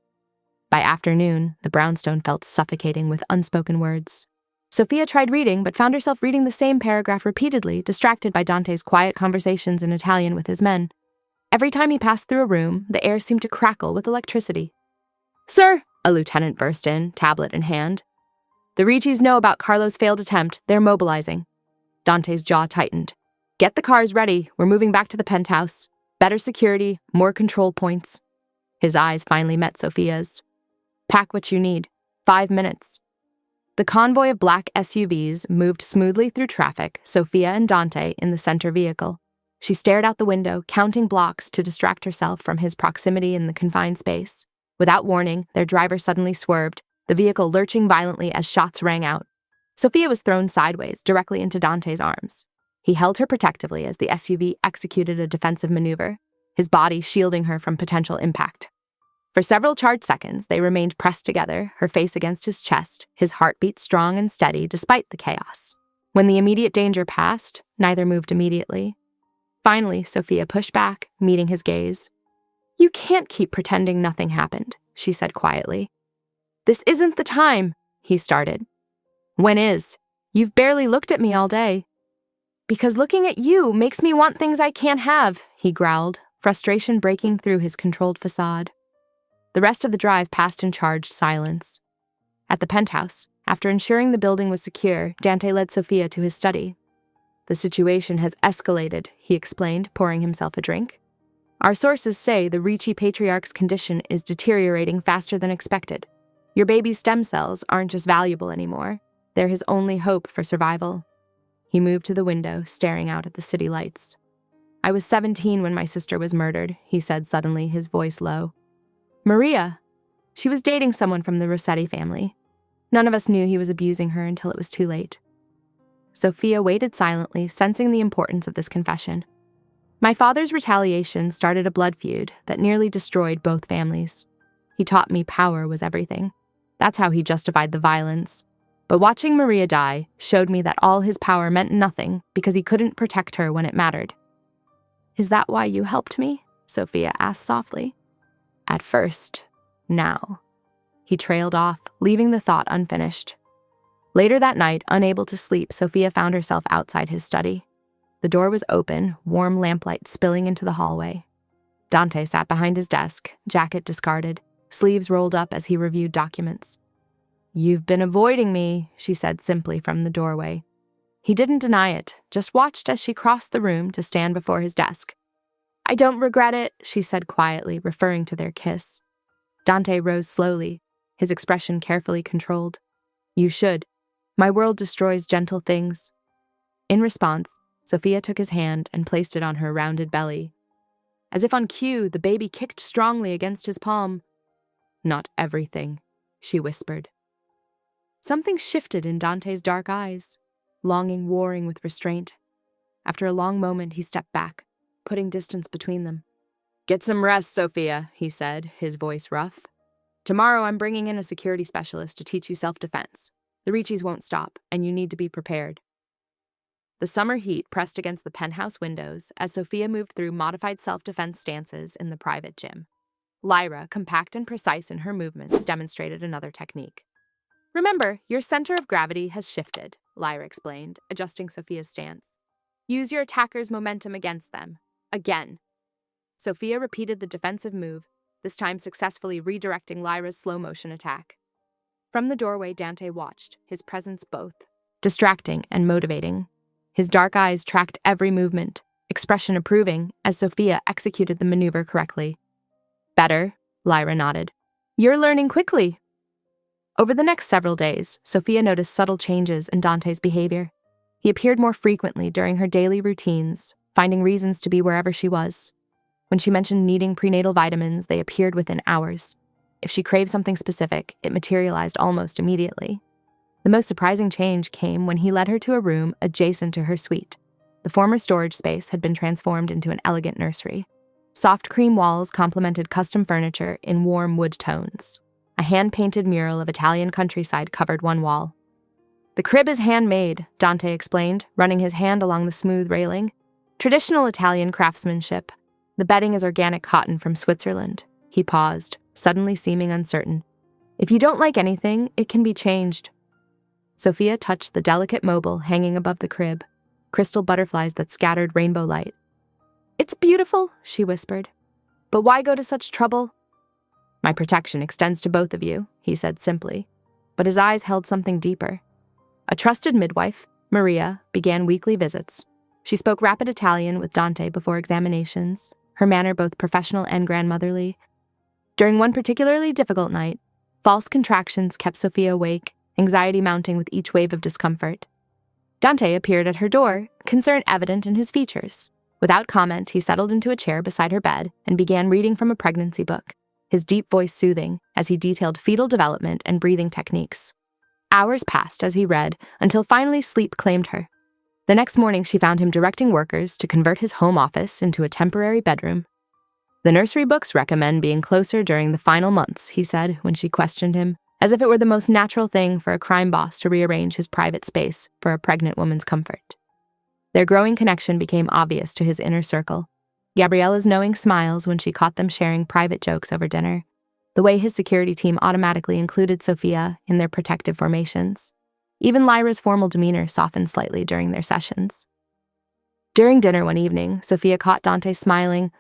By afternoon, the brownstone felt suffocating with unspoken words. Sophia tried reading, but found herself reading the same paragraph repeatedly, distracted by Dante's quiet conversations in Italian with his men. Every time he passed through a room, the air seemed to crackle with electricity. "Sir!" a lieutenant burst in, tablet in hand. "The Riccis know about Carlo's failed attempt. They're mobilizing." Dante's jaw tightened. "Get the cars ready. We're moving back to the penthouse. Better security, more control points." His eyes finally met Sophia's. "Pack what you need. 5 minutes." The convoy of black SUVs moved smoothly through traffic, Sophia and Dante in the center vehicle. She stared out the window, counting blocks to distract herself from his proximity in the confined space. Without warning, their driver suddenly swerved, the vehicle lurching violently as shots rang out. Sophia was thrown sideways, directly into Dante's arms. He held her protectively as the SUV executed a defensive maneuver, his body shielding her from potential impact. For several charged seconds, they remained pressed together, her face against his chest, his heartbeat strong and steady despite the chaos. When the immediate danger passed, neither moved immediately. Finally, Sophia pushed back, meeting his gaze. "You can't keep pretending nothing happened," she said quietly. "This isn't the time," he started. "When is? You've barely looked at me all day." Because looking at you makes me want things I can't have, he growled, frustration breaking through his controlled facade. The rest of the drive passed in charged silence. At the penthouse, after ensuring the building was secure, Dante led Sophia to his study. The situation has escalated, he explained, pouring himself a drink. Our sources say the Ricci patriarch's condition is deteriorating faster than expected. Your baby's stem cells aren't just valuable anymore. They're his only hope for survival. He moved to the window, staring out at the city lights. I was 17 when my sister was murdered, he said suddenly, his voice low. Maria. She was dating someone from the Rossetti family. None of us knew he was abusing her until it was too late. Sophia waited silently, sensing the importance of this confession. My father's retaliation started a blood feud that nearly destroyed both families. He taught me power was everything. That's how he justified the violence. But watching Maria die showed me that all his power meant nothing because he couldn't protect her when it mattered. Is that why you helped me? Sophia asked softly. At first. Now. He trailed off, leaving the thought unfinished. Later that night, unable to sleep, Sophia found herself outside his study. The door was open, warm lamplight spilling into the hallway. Dante sat behind his desk, jacket discarded, sleeves rolled up as he reviewed documents. You've been avoiding me, she said simply from the doorway. He didn't deny it, just watched as she crossed the room to stand before his desk. I don't regret it, she said quietly, referring to their kiss. Dante rose slowly, his expression carefully controlled. You should. My world destroys gentle things. In response, Sophia took his hand and placed it on her rounded belly. As if on cue, the baby kicked strongly against his palm. Not everything, she whispered. Something shifted in Dante's dark eyes, longing warring with restraint. After a long moment, he stepped back, putting distance between them. Get some rest, Sophia, he said, his voice rough. Tomorrow I'm bringing in a security specialist to teach you self-defense. The Riccis won't stop, and you need to be prepared. The summer heat pressed against the penthouse windows as Sophia moved through modified self-defense stances in the private gym. Lyra, compact and precise in her movements, demonstrated another technique. Remember, your center of gravity has shifted, Lyra explained, adjusting Sophia's stance. Use your attacker's momentum against them. Again. Sophia repeated the defensive move, this time successfully redirecting Lyra's slow-motion attack. From the doorway, Dante watched, his presence both distracting and motivating. His dark eyes tracked every movement, expression approving, as Sophia executed the maneuver correctly. Better, Lyra nodded. You're learning quickly. Over the next several days, Sophia noticed subtle changes in Dante's behavior. He appeared more frequently during her daily routines, finding reasons to be wherever she was. When she mentioned needing prenatal vitamins, they appeared within hours. If she craved something specific, it materialized almost immediately. The most surprising change came when he led her to a room adjacent to her suite. The former storage space had been transformed into an elegant nursery. Soft cream walls complemented custom furniture in warm wood tones. A hand-painted mural of Italian countryside covered one wall. The crib is handmade, Dante explained, running his hand along the smooth railing. Traditional Italian craftsmanship. The bedding is organic cotton from Switzerland. He paused, suddenly seeming uncertain. If you don't like anything, it can be changed. Sophia touched the delicate mobile hanging above the crib, crystal butterflies that scattered rainbow light. It's beautiful, she whispered. But why go to such trouble? My protection extends to both of you, he said simply, but his eyes held something deeper. A trusted midwife, Maria, began weekly visits. She spoke rapid Italian with Dante before examinations, her manner both professional and grandmotherly. During one particularly difficult night, false contractions kept Sophia awake, anxiety mounting with each wave of discomfort. Dante appeared at her door, concern evident in his features. Without comment, he settled into a chair beside her bed and began reading from a pregnancy book, his deep voice soothing as he detailed fetal development and breathing techniques. Hours passed as he read, until finally sleep claimed her. The next morning, she found him directing workers to convert his home office into a temporary bedroom. The nursery books recommend being closer during the final months, he said when she questioned him, as if it were the most natural thing for a crime boss to rearrange his private space for a pregnant woman's comfort. Their growing connection became obvious to his inner circle. Gabriella's knowing smiles when she caught them sharing private jokes over dinner. The way his security team automatically included Sophia in their protective formations. Even Lyra's formal demeanor softened slightly during their sessions. During dinner one evening, Sophia caught Dante smiling,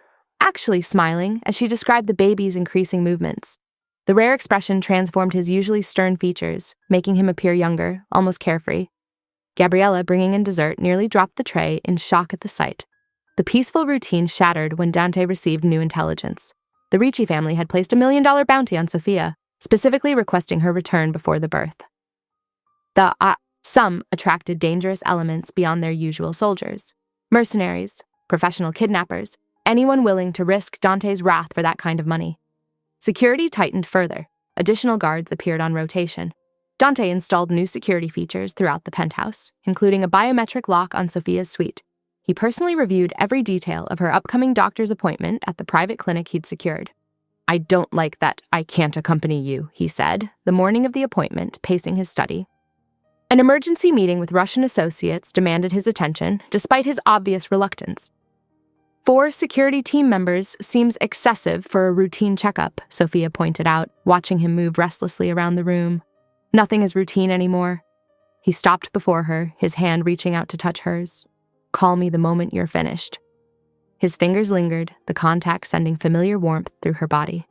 actually smiling, as she described the baby's increasing movements. The rare expression transformed his usually stern features, making him appear younger, almost carefree. Gabriella, bringing in dessert, nearly dropped the tray in shock at the sight. The peaceful routine shattered when Dante received new intelligence. The Ricci family had placed $1 million bounty on Sophia, specifically requesting her return before the birth. The sum attracted dangerous elements beyond their usual soldiers. Mercenaries, professional kidnappers, anyone willing to risk Dante's wrath for that kind of money. Security tightened further. Additional guards appeared on rotation. Dante installed new security features throughout the penthouse, including a biometric lock on Sophia's suite. He personally reviewed every detail of her upcoming doctor's appointment at the private clinic he'd secured. "I don't like that I can't accompany you," he said, the morning of the appointment, pacing his study. An emergency meeting with Russian associates demanded his attention, despite his obvious reluctance. 4 security team members seems excessive for a routine checkup, Sophia pointed out, watching him move restlessly around the room. Nothing is routine anymore. He stopped before her, his hand reaching out to touch hers. "Call me the moment you're finished." His fingers lingered, the contact sending familiar warmth through her body.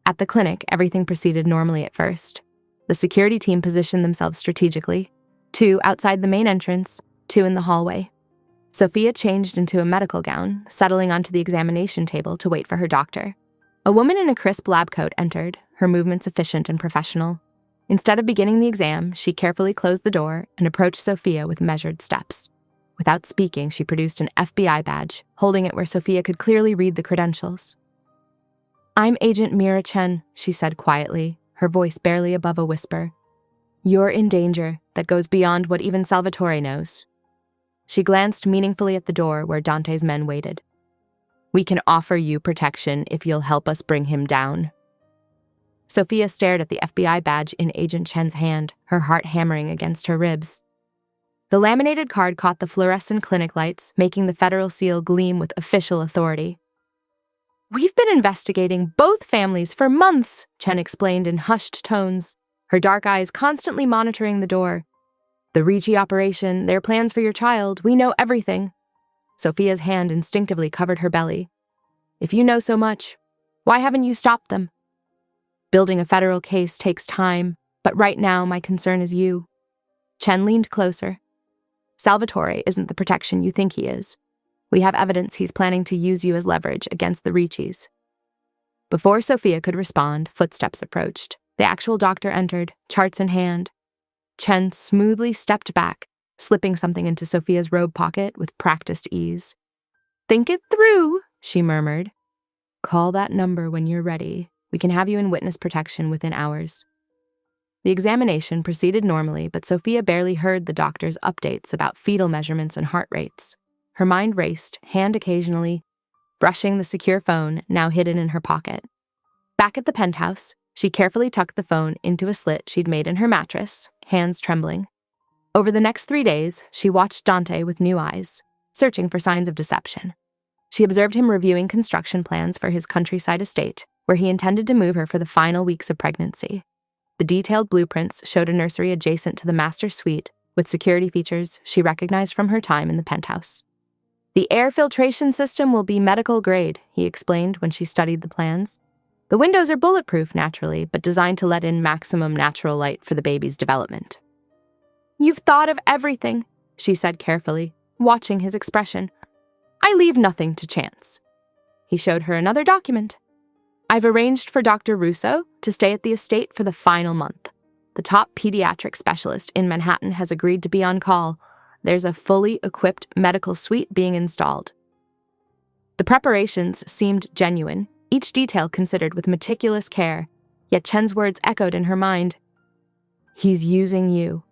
At the clinic, everything proceeded normally at first. The security team positioned themselves strategically, 2 outside the main entrance, 2 in the hallway. Sophia changed into a medical gown, settling onto the examination table to wait for her doctor. A woman in a crisp lab coat entered, her movements efficient and professional. Instead of beginning the exam, she carefully closed the door and approached Sophia with measured steps. Without speaking, she produced an FBI badge, holding it where Sophia could clearly read the credentials. "I'm Agent Mira Chen," she said quietly, her voice barely above a whisper. "You're in danger that goes beyond what even Salvatore knows." She glanced meaningfully at the door where Dante's men waited. "We can offer you protection if you'll help us bring him down." Sophia stared at the FBI badge in Agent Chen's hand, her heart hammering against her ribs. The laminated card caught the fluorescent clinic lights, making the federal seal gleam with official authority. "We've been investigating both families for months," Chen explained in hushed tones, her dark eyes constantly monitoring the door. "The Ricci operation, their plans for your child, we know everything." Sophia's hand instinctively covered her belly. "If you know so much, why haven't you stopped them?" "Building a federal case takes time, but right now my concern is you." Chen leaned closer. "Salvatore isn't the protection you think he is. We have evidence he's planning to use you as leverage against the Riccis." Before Sophia could respond, footsteps approached. The actual doctor entered, charts in hand. Chen smoothly stepped back, slipping something into Sophia's robe pocket with practiced ease. "Think it through," she murmured. "Call that number when you're ready. We can have you in witness protection within hours." The examination proceeded normally, but Sophia barely heard the doctor's updates about fetal measurements and heart rates. Her mind raced, hand occasionally brushing the secure phone, now hidden in her pocket. Back at the penthouse, she carefully tucked the phone into a slit she'd made in her mattress, hands trembling. Over the next 3 days, she watched Dante with new eyes, searching for signs of deception. She observed him reviewing construction plans for his countryside estate, where he intended to move her for the final weeks of pregnancy. The detailed blueprints showed a nursery adjacent to the master suite, with security features she recognized from her time in the penthouse. "The air filtration system will be medical grade," he explained when she studied the plans. "The windows are bulletproof, naturally, but designed to let in maximum natural light for the baby's development." "You've thought of everything," she said carefully, watching his expression. "I leave nothing to chance." He showed her another document. "I've arranged for Dr. Russo to stay at the estate for the final month. The top pediatric specialist in Manhattan has agreed to be on call. There's a fully equipped medical suite being installed." The preparations seemed genuine, each detail considered with meticulous care, yet Chen's words echoed in her mind. "He's using you."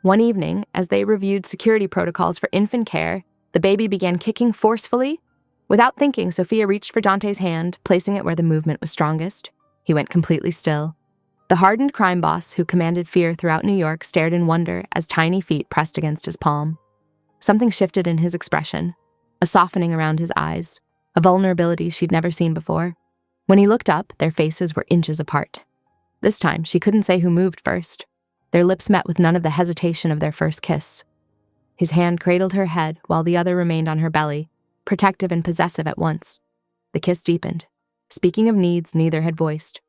One evening, as they reviewed security protocols for infant care, the baby began kicking forcefully. Without thinking, Sophia reached for Dante's hand, placing it where the movement was strongest. He went completely still. The hardened crime boss, who commanded fear throughout New York, stared in wonder as tiny feet pressed against his palm. Something shifted in his expression, a softening around his eyes, a vulnerability she'd never seen before. When he looked up, their faces were inches apart. This time, she couldn't say who moved first. Their lips met with none of the hesitation of their first kiss. His hand cradled her head while the other remained on her belly, protective and possessive at once. The kiss deepened. Speaking of needs neither had voiced.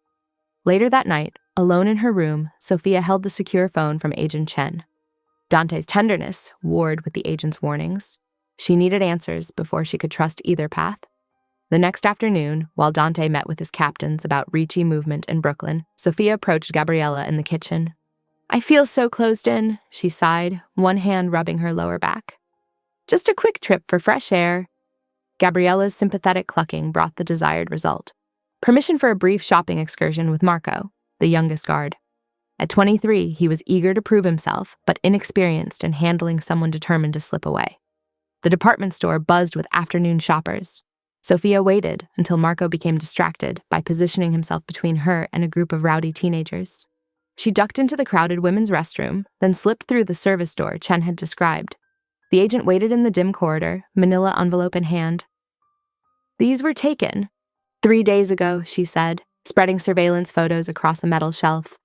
Later that night, alone in her room, Sophia held the secure phone from Agent Chen. Dante's tenderness warred with the agent's warnings. She needed answers before she could trust either path. The next afternoon, while Dante met with his captains about Ricci movement in Brooklyn, Sophia approached Gabriella in the kitchen. "I feel so closed in," she sighed, one hand rubbing her lower back. "Just a quick trip for fresh air." Gabriella's sympathetic clucking brought the desired result. Permission for a brief shopping excursion with Marco, the youngest guard. At 23, he was eager to prove himself, but inexperienced in handling someone determined to slip away. The department store buzzed with afternoon shoppers. Sophia waited until Marco became distracted by positioning himself between her and a group of rowdy teenagers. She ducked into the crowded women's restroom, then slipped through the service door Chen had described. The agent waited in the dim corridor, manila envelope in hand. "These were taken 3 days ago," she said, spreading surveillance photos across a metal shelf.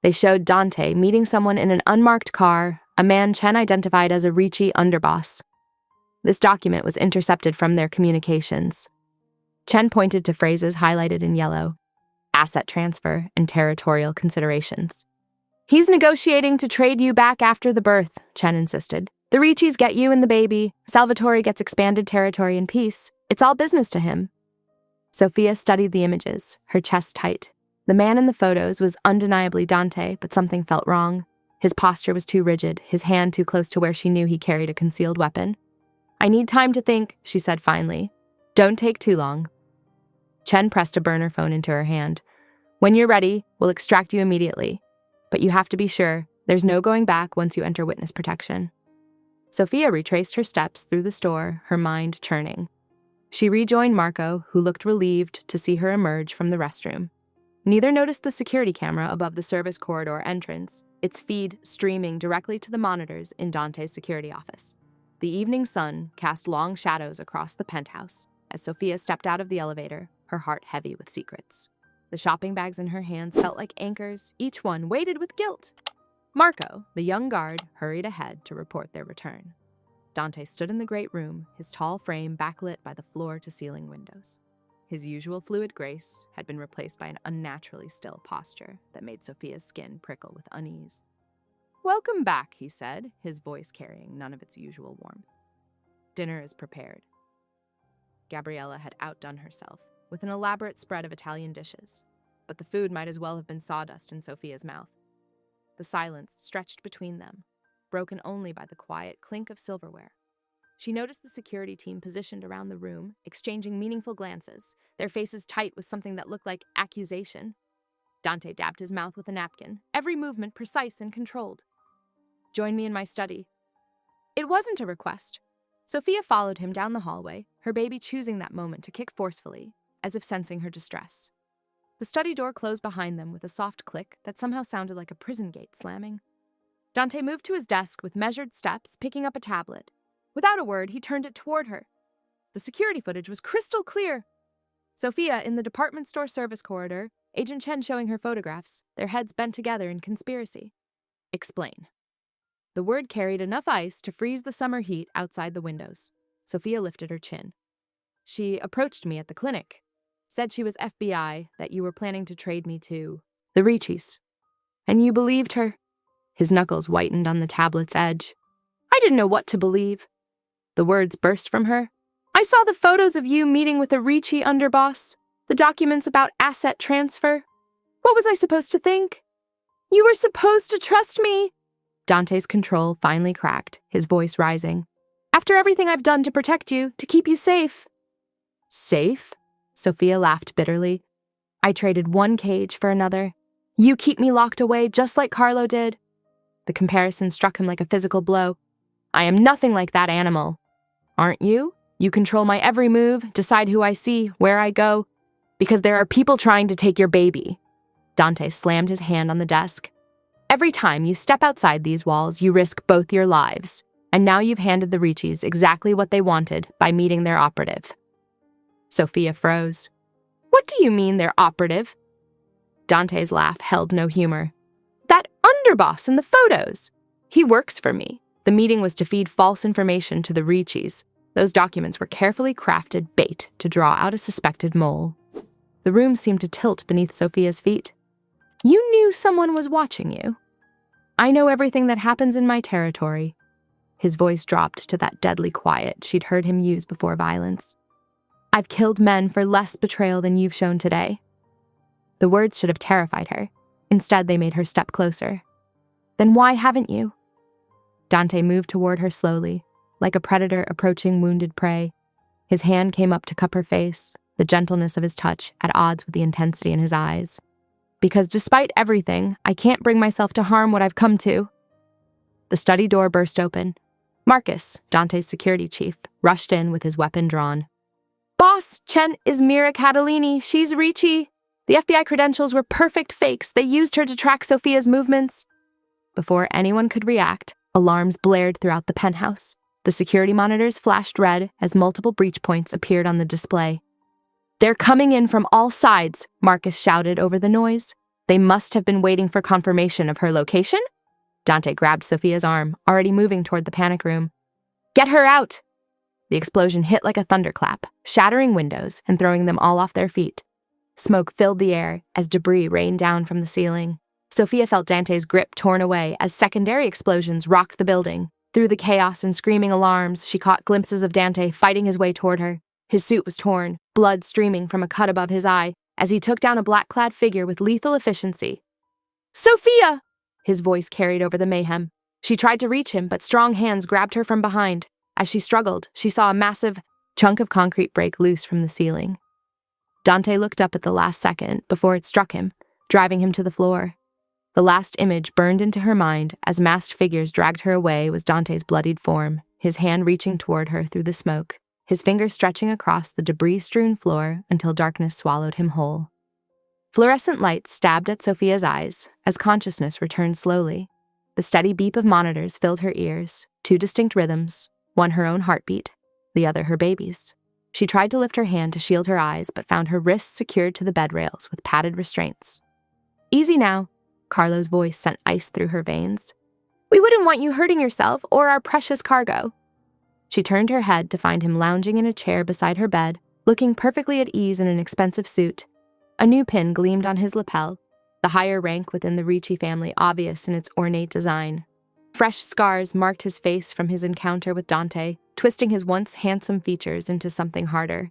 They showed Dante meeting someone in an unmarked car, a man Chen identified as a Ricci underboss. This document was intercepted from their communications. Chen pointed to phrases highlighted in yellow: asset transfer and territorial considerations. "He's negotiating to trade you back after the birth," Chen insisted. "The Ricci's get you and the baby. Salvatore gets expanded territory and peace. It's all business to him." Sophia studied the images, her chest tight. The man in the photos was undeniably Dante, but something felt wrong. His posture was too rigid, his hand too close to where she knew he carried a concealed weapon. "I need time to think," she said finally. "Don't take too long." Chen pressed a burner phone into her hand. "When you're ready, we'll extract you immediately. But you have to be sure, there's no going back once you enter witness protection." Sophia retraced her steps through the store, her mind churning. She rejoined Marco, who looked relieved to see her emerge from the restroom. Neither noticed the security camera above the service corridor entrance, its feed streaming directly to the monitors in Dante's security office. The evening sun cast long shadows across the penthouse as Sophia stepped out of the elevator, her heart heavy with secrets. The shopping bags in her hands felt like anchors, each one weighted with guilt. Marco, the young guard, hurried ahead to report their return. Dante stood in the great room, his tall frame backlit by the floor-to-ceiling windows. His usual fluid grace had been replaced by an unnaturally still posture that made Sophia's skin prickle with unease. "Welcome back," he said, his voice carrying none of its usual warmth. "Dinner is prepared." Gabriella had outdone herself with an elaborate spread of Italian dishes, but the food might as well have been sawdust in Sophia's mouth. The silence stretched between them, broken only by the quiet clink of silverware. She noticed the security team positioned around the room, exchanging meaningful glances, their faces tight with something that looked like accusation. Dante dabbed his mouth with a napkin, every movement precise and controlled. "Join me in my study." It wasn't a request. Sophia followed him down the hallway, her baby choosing that moment to kick forcefully, as if sensing her distress. The study door closed behind them with a soft click that somehow sounded like a prison gate slamming. Dante moved to his desk with measured steps, picking up a tablet. Without a word, he turned it toward her. The security footage was crystal clear. Sophia in the department store service corridor, Agent Chen showing her photographs, their heads bent together in conspiracy. "Explain." The word carried enough ice to freeze the summer heat outside the windows. Sophia lifted her chin. "She approached me at the clinic. Said she was FBI, that you were planning to trade me to the Ricci's. And you believed her?" His knuckles whitened on the tablet's edge. "I didn't know what to believe." The words burst from her. "I saw the photos of you meeting with a Ricci underboss, the documents about asset transfer. What was I supposed to think? You were supposed to trust me." Dante's control finally cracked, his voice rising. "After everything I've done to protect you, to keep you safe." "Safe?" Sophia laughed bitterly. "I traded one cage for another. You keep me locked away just like Carlo did." The comparison struck him like a physical blow. "I am nothing like that animal." "Aren't you? You control my every move, decide who I see, where I go. Because there are people trying to take your baby." Dante slammed his hand on the desk. "Every time you step outside these walls, you risk both your lives. And now you've handed the Ricci's exactly what they wanted by meeting their operative." Sophia froze. "What do you mean they're operative?" Dante's laugh held no humor. "That underboss in the photos. He works for me. The meeting was to feed false information to the Ricci's. Those documents were carefully crafted bait to draw out a suspected mole. The room seemed to tilt beneath Sophia's feet. You knew someone was watching you. I know everything that happens in my territory. His voice dropped to that deadly quiet she'd heard him use before violence. I've killed men for less betrayal than you've shown today. The words should have terrified her. Instead, they made her step closer. Then why haven't you? Dante moved toward her slowly, like a predator approaching wounded prey. His hand came up to cup her face, the gentleness of his touch at odds with the intensity in his eyes. Because despite everything, I can't bring myself to harm what I've come to. The study door burst open. Marcus, Dante's security chief, rushed in with his weapon drawn. Boss, Chen is Mira Catalini. She's Ricci. The FBI credentials were perfect fakes. They used her to track Sophia's movements. Before anyone could react, alarms blared throughout the penthouse. The security monitors flashed red as multiple breach points appeared on the display. They're coming in from all sides, Marcus shouted over the noise. They must have been waiting for confirmation of her location? Dante grabbed Sophia's arm, already moving toward the panic room. Get her out! The explosion hit like a thunderclap, shattering windows and throwing them all off their feet. Smoke filled the air as debris rained down from the ceiling. Sophia felt Dante's grip torn away as secondary explosions rocked the building. Through the chaos and screaming alarms, she caught glimpses of Dante fighting his way toward her. His suit was torn, blood streaming from a cut above his eye, as he took down a black-clad figure with lethal efficiency. Sophia! His voice carried over the mayhem. She tried to reach him, but strong hands grabbed her from behind. As she struggled, she saw a massive chunk of concrete break loose from the ceiling. Dante looked up at the last second before it struck him, driving him to the floor. The last image burned into her mind as masked figures dragged her away was Dante's bloodied form, his hand reaching toward her through the smoke, his fingers stretching across the debris-strewn floor until darkness swallowed him whole. Fluorescent light stabbed at Sophia's eyes as consciousness returned slowly. The steady beep of monitors filled her ears, two distinct rhythms, one her own heartbeat, the other her baby's. She tried to lift her hand to shield her eyes, but found her wrists secured to the bed rails with padded restraints. Easy now, Carlo's voice sent ice through her veins. We wouldn't want you hurting yourself or our precious cargo. She turned her head to find him lounging in a chair beside her bed, looking perfectly at ease in an expensive suit. A new pin gleamed on his lapel, the higher rank within the Ricci family obvious in its ornate design. Fresh scars marked his face from his encounter with Dante, twisting his once handsome features into something harder.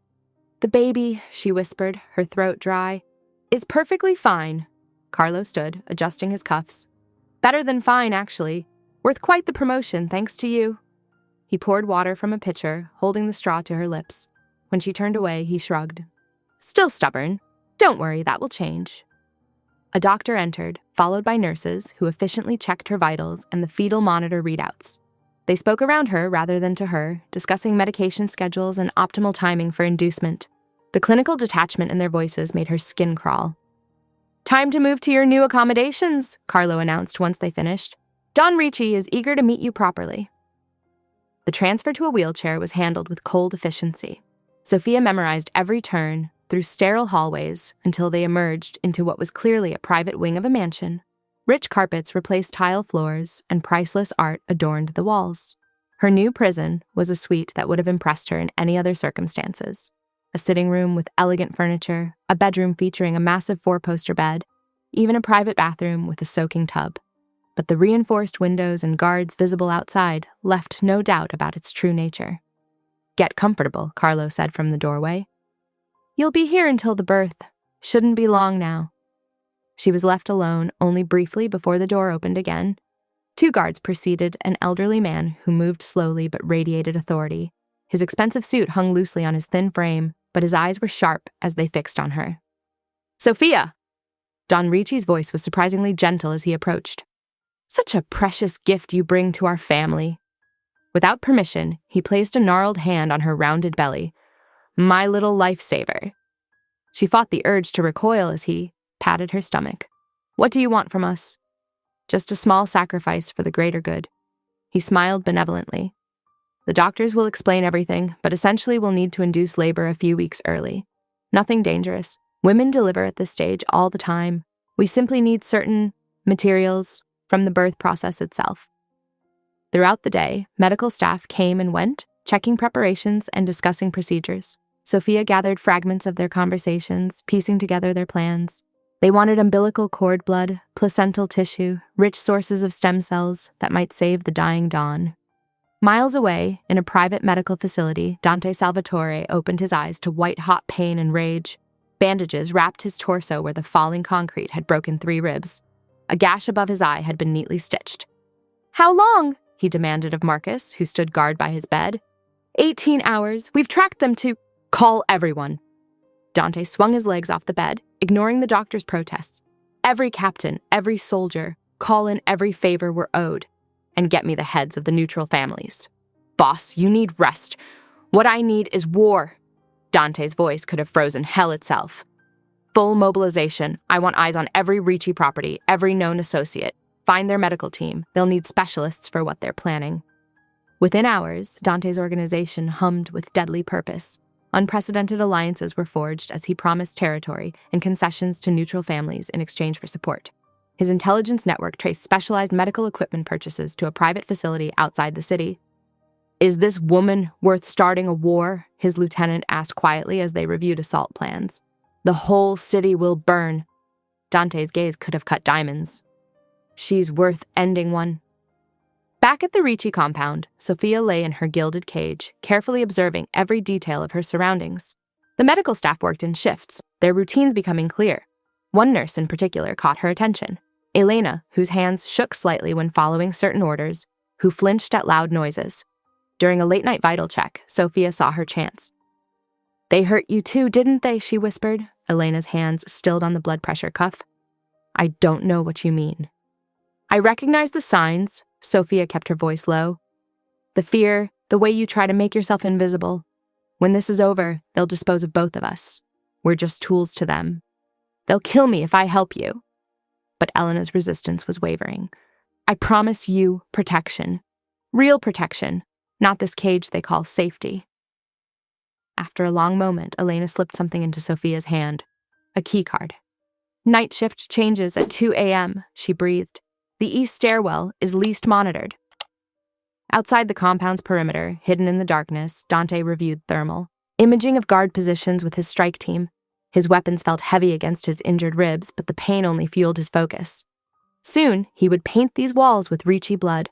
The baby, she whispered, her throat dry, is perfectly fine. Carlo stood, adjusting his cuffs. Better than fine, actually. Worth quite the promotion, thanks to you. He poured water from a pitcher, holding the straw to her lips. When she turned away, he shrugged. Still stubborn. Don't worry, that will change. A doctor entered, followed by nurses who efficiently checked her vitals and the fetal monitor readouts. They spoke around her rather than to her, discussing medication schedules and optimal timing for inducement. The clinical detachment in their voices made her skin crawl. Time to move to your new accommodations, Carlo announced once they finished. Don Ricci is eager to meet you properly. The transfer to a wheelchair was handled with cold efficiency. Sophia memorized every turn, through sterile hallways, until they emerged into what was clearly a private wing of a mansion. Rich carpets replaced tile floors, and priceless art adorned the walls. Her new prison was a suite that would have impressed her in any other circumstances. A sitting room with elegant furniture, a bedroom featuring a massive four-poster bed, even a private bathroom with a soaking tub. But the reinforced windows and guards visible outside left no doubt about its true nature. Get comfortable, Carlo said from the doorway. You'll be here until the birth. Shouldn't be long now. She was left alone only briefly before the door opened again. Two guards preceded an elderly man who moved slowly but radiated authority. His expensive suit hung loosely on his thin frame, but his eyes were sharp as they fixed on her. Sophia! Don Ricci's voice was surprisingly gentle as he approached. Such a precious gift you bring to our family. Without permission, he placed a gnarled hand on her rounded belly. My little lifesaver. She fought the urge to recoil as he patted her stomach. What do you want from us? Just a small sacrifice for the greater good. He smiled benevolently. The doctors will explain everything, but essentially we'll need to induce labor a few weeks early. Nothing dangerous. Women deliver at this stage all the time. We simply need certain materials from the birth process itself. Throughout the day, medical staff came and went, checking preparations and discussing procedures. Sophia gathered fragments of their conversations, piecing together their plans. They wanted umbilical cord blood, placental tissue, rich sources of stem cells that might save the dying Dawn. Miles away, in a private medical facility, Dante Salvatore opened his eyes to white-hot pain and rage. Bandages wrapped his torso where the falling concrete had broken 3 ribs. A gash above his eye had been neatly stitched. "How long?" he demanded of Marcus, who stood guard by his bed. 18 hours. We've tracked them to— Call everyone." Dante swung his legs off the bed, ignoring the doctor's protests. "Every captain, every soldier, call in every favor we're owed, and get me the heads of the neutral families. Boss, you need rest. What I need is war." Dante's voice could have frozen hell itself. "Full mobilization. I want eyes on every Ricci property, every known associate. Find their medical team. They'll need specialists for what they're planning." Within hours, Dante's organization hummed with deadly purpose. Unprecedented alliances were forged as he promised territory and concessions to neutral families in exchange for support. His intelligence network traced specialized medical equipment purchases to a private facility outside the city. "Is this woman worth starting a war?" his lieutenant asked quietly as they reviewed assault plans. "The whole city will burn." Dante's gaze could have cut diamonds. "She's worth ending one." Back at the Ricci compound, Sophia lay in her gilded cage, carefully observing every detail of her surroundings. The medical staff worked in shifts, their routines becoming clear. One nurse in particular caught her attention. Elena, whose hands shook slightly when following certain orders, who flinched at loud noises. During a late-night vital check, Sophia saw her chance. "They hurt you too, didn't they?" she whispered, Elena's hands stilled on the blood pressure cuff. "I don't know what you mean." "I recognize the signs," Sophia kept her voice low. "The fear, the way you try to make yourself invisible. When this is over, they'll dispose of both of us. We're just tools to them. They'll kill me if I help you." But Elena's resistance was wavering. "I promise you protection. Real protection, not this cage they call safety." After a long moment, Elena slipped something into Sophia's hand. A keycard. "Night shift changes at 2 a.m., she breathed. "The east stairwell is least monitored." Outside the compound's perimeter, hidden in the darkness, Dante reviewed thermal, imaging of guard positions with his strike team. His weapons felt heavy against his injured ribs, but the pain only fueled his focus. Soon, he would paint these walls with Ricci blood.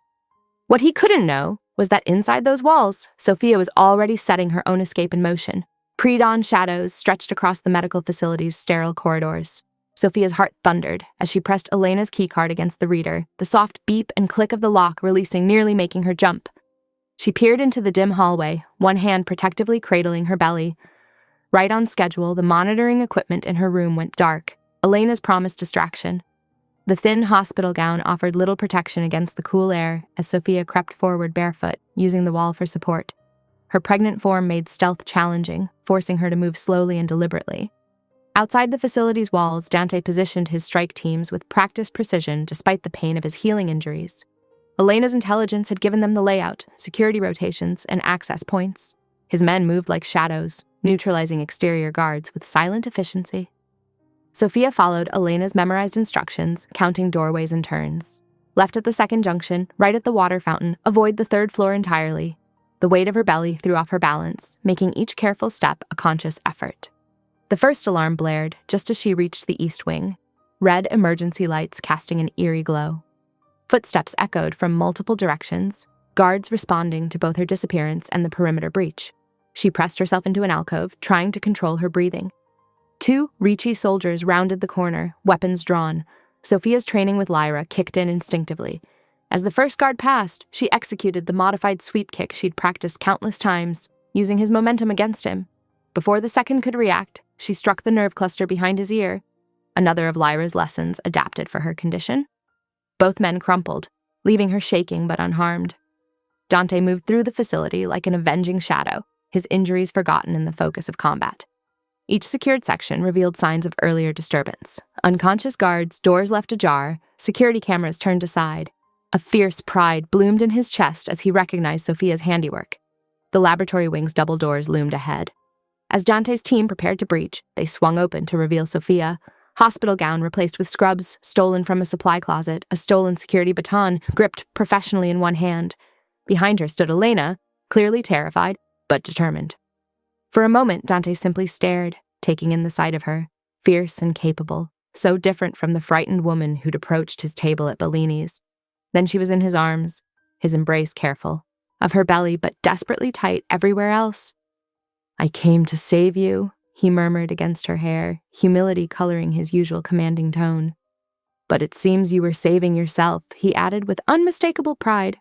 What he couldn't know was that inside those walls, Sophia was already setting her own escape in motion. Pre-dawn shadows stretched across the medical facility's sterile corridors. Sophia's heart thundered as she pressed Elena's keycard against the reader, the soft beep and click of the lock releasing nearly making her jump. She peered into the dim hallway, one hand protectively cradling her belly. Right on schedule, the monitoring equipment in her room went dark, Elena's promised distraction. The thin hospital gown offered little protection against the cool air as Sophia crept forward barefoot, using the wall for support. Her pregnant form made stealth challenging, forcing her to move slowly and deliberately. Outside the facility's walls, Dante positioned his strike teams with practiced precision despite the pain of his healing injuries. Elena's intelligence had given them the layout, security rotations, and access points. His men moved like shadows, neutralizing exterior guards with silent efficiency. Sophia followed Elena's memorized instructions, counting doorways and turns. Left at the second junction, right at the water fountain, avoid the third floor entirely. The weight of her belly threw off her balance, making each careful step a conscious effort. The first alarm blared just as she reached the east wing, red emergency lights casting an eerie glow. Footsteps echoed from multiple directions, guards responding to both her disappearance and the perimeter breach. She pressed herself into an alcove, trying to control her breathing. 2 Ricci soldiers rounded the corner, weapons drawn. Sophia's training with Lyra kicked in instinctively. As the first guard passed, she executed the modified sweep kick she'd practiced countless times, using his momentum against him. Before the second could react, she struck the nerve cluster behind his ear, another of Lyra's lessons adapted for her condition. Both men crumpled, leaving her shaking but unharmed. Dante moved through the facility like an avenging shadow, his injuries forgotten in the focus of combat. Each secured section revealed signs of earlier disturbance. Unconscious guards, doors left ajar, security cameras turned aside. A fierce pride bloomed in his chest as he recognized Sophia's handiwork. The laboratory wing's double doors loomed ahead. As Dante's team prepared to breach, they swung open to reveal Sophia, hospital gown replaced with scrubs stolen from a supply closet, a stolen security baton gripped professionally in one hand. Behind her stood Elena, clearly terrified, but determined. For a moment, Dante simply stared, taking in the sight of her, fierce and capable, so different from the frightened woman who'd approached his table at Bellini's. Then she was in his arms, his embrace careful, of her belly but desperately tight everywhere else. "I came to save you," he murmured against her hair, humility coloring his usual commanding tone. "But it seems you were saving yourself," he added with unmistakable pride.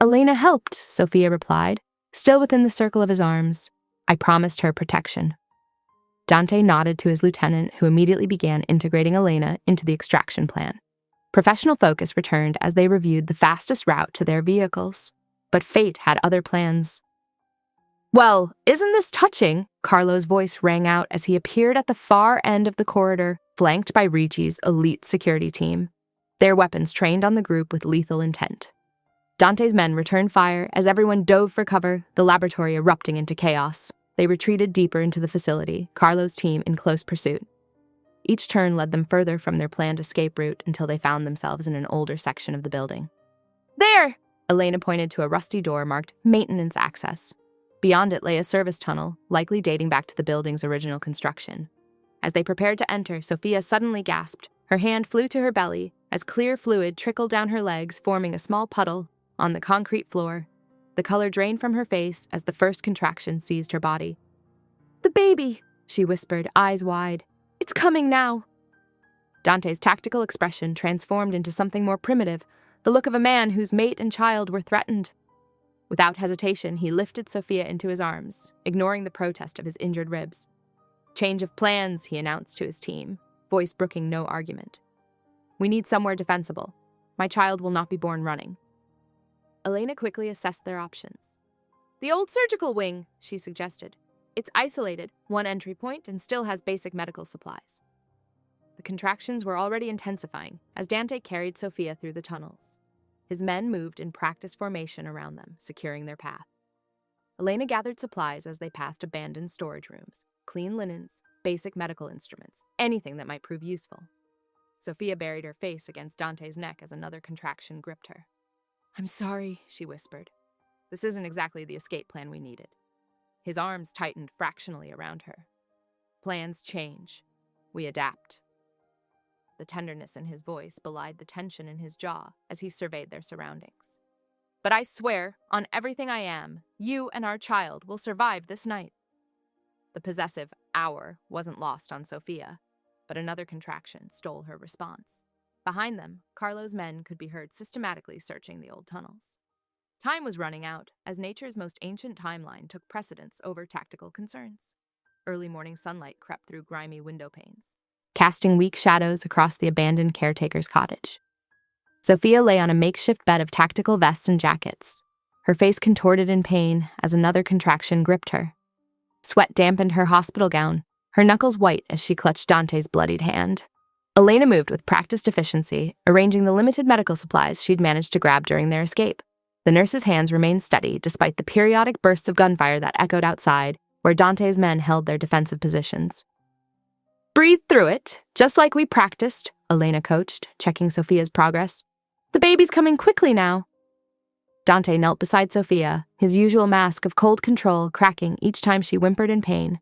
"Elena helped," Sophia replied, still within the circle of his arms. "I promised her protection." Dante nodded to his lieutenant, who immediately began integrating Elena into the extraction plan. Professional focus returned as they reviewed the fastest route to their vehicles. But fate had other plans. "Well, isn't this touching?" Carlo's voice rang out as he appeared at the far end of the corridor, flanked by Ricci's elite security team, their weapons trained on the group with lethal intent. Dante's men returned fire as everyone dove for cover, the laboratory erupting into chaos. They retreated deeper into the facility, Carlo's team in close pursuit. Each turn led them further from their planned escape route until they found themselves in an older section of the building. "There!" Elena pointed to a rusty door marked Maintenance Access. Beyond it lay a service tunnel, likely dating back to the building's original construction. As they prepared to enter, Sophia suddenly gasped. Her hand flew to her belly as clear fluid trickled down her legs, forming a small puddle on the concrete floor. The color drained from her face as the first contraction seized her body. "The baby," she whispered, eyes wide. "It's coming now." Dante's tactical expression transformed into something more primitive, the look of a man whose mate and child were threatened. Without hesitation, he lifted Sophia into his arms, ignoring the protest of his injured ribs. "Change of plans," he announced to his team, voice brooking no argument. "We need somewhere defensible. My child will not be born running." Elena quickly assessed their options. "The old surgical wing," she suggested. "It's isolated, one entry point, and still has basic medical supplies." The contractions were already intensifying as Dante carried Sophia through the tunnels. His men moved in practice formation around them, securing their path. Elena gathered supplies as they passed abandoned storage rooms, clean linens, basic medical instruments, anything that might prove useful. Sophia buried her face against Dante's neck as another contraction gripped her. "I'm sorry," she whispered. "This isn't exactly the escape plan we needed." His arms tightened fractionally around her. "Plans change. We adapt." The tenderness in his voice belied the tension in his jaw as he surveyed their surroundings. "But I swear, on everything I am, you and our child will survive this night." The possessive "our" wasn't lost on Sophia, but another contraction stole her response. Behind them, Carlo's men could be heard systematically searching the old tunnels. Time was running out as nature's most ancient timeline took precedence over tactical concerns. Early morning sunlight crept through grimy window panes, casting weak shadows across the abandoned caretaker's cottage. Sophia lay on a makeshift bed of tactical vests and jackets, her face contorted in pain as another contraction gripped her. Sweat dampened her hospital gown, her knuckles white as she clutched Dante's bloodied hand. Elena moved with practiced efficiency, arranging the limited medical supplies she'd managed to grab during their escape. The nurse's hands remained steady despite the periodic bursts of gunfire that echoed outside, where Dante's men held their defensive positions. "Breathe through it, just like we practiced," Elena coached, checking Sophia's progress. "The baby's coming quickly now." Dante knelt beside Sophia, his usual mask of cold control cracking each time she whimpered in pain.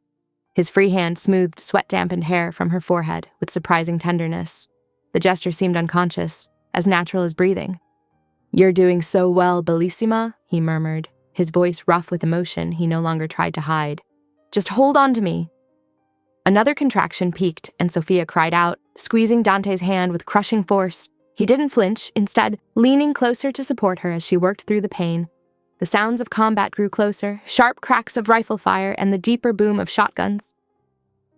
His free hand smoothed sweat-dampened hair from her forehead with surprising tenderness. The gesture seemed unconscious, as natural as breathing. "You're doing so well, Bellissima," he murmured, his voice rough with emotion he no longer tried to hide. "Just hold on to me." Another contraction peaked, and Sophia cried out, squeezing Dante's hand with crushing force. He didn't flinch, instead leaning closer to support her as she worked through the pain. The sounds of combat grew closer, sharp cracks of rifle fire and the deeper boom of shotguns.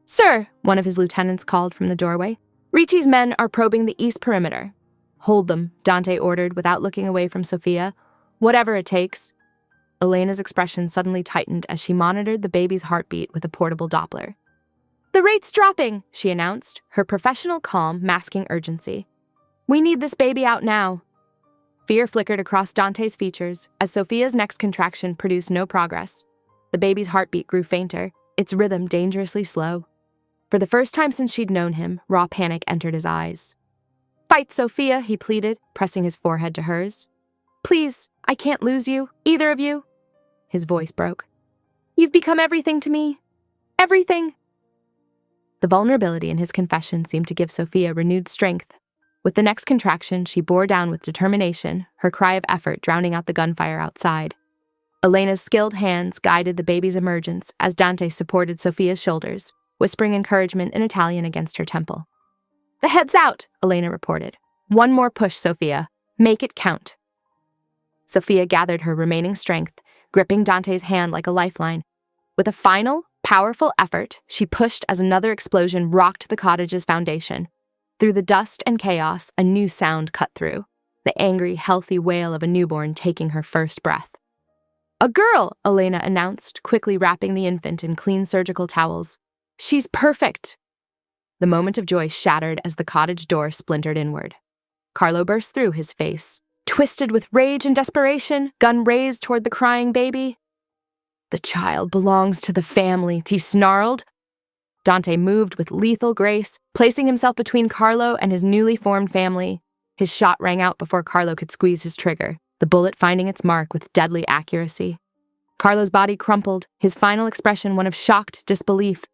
"Sir," one of his lieutenants called from the doorway, "Ricci's men are probing the east perimeter." "Hold them," Dante ordered without looking away from Sophia. "Whatever it takes." Elena's expression suddenly tightened as she monitored the baby's heartbeat with a portable Doppler. "The rate's dropping," she announced, her professional calm masking urgency. "We need this baby out now." Fear flickered across Dante's features as Sophia's next contraction produced no progress. The baby's heartbeat grew fainter, its rhythm dangerously slow. For the first time since she'd known him, raw panic entered his eyes. "Fight, Sophia," he pleaded, pressing his forehead to hers. "Please, I can't lose you, either of you." His voice broke. "You've become everything to me. Everything." The vulnerability in his confession seemed to give Sophia renewed strength. With the next contraction, she bore down with determination, her cry of effort drowning out the gunfire outside. Elena's skilled hands guided the baby's emergence as Dante supported Sophia's shoulders, whispering encouragement in Italian against her temple. "The head's out," Elena reported. "One more push, Sophia. Make it count." Sophia gathered her remaining strength, gripping Dante's hand like a lifeline. With a final, powerful effort, she pushed as another explosion rocked the cottage's foundation. Through the dust and chaos, a new sound cut through, the angry, healthy wail of a newborn taking her first breath. "A girl," Elena announced, quickly wrapping the infant in clean surgical towels. "She's perfect." The moment of joy shattered as the cottage door splintered inward. Carlo burst through, his face twisted with rage and desperation, gun raised toward the crying baby. "The child belongs to the family," he snarled. Dante moved with lethal grace, placing himself between Carlo and his newly formed family. His shot rang out before Carlo could squeeze his trigger, the bullet finding its mark with deadly accuracy. Carlo's body crumpled, his final expression one of shocked disbelief.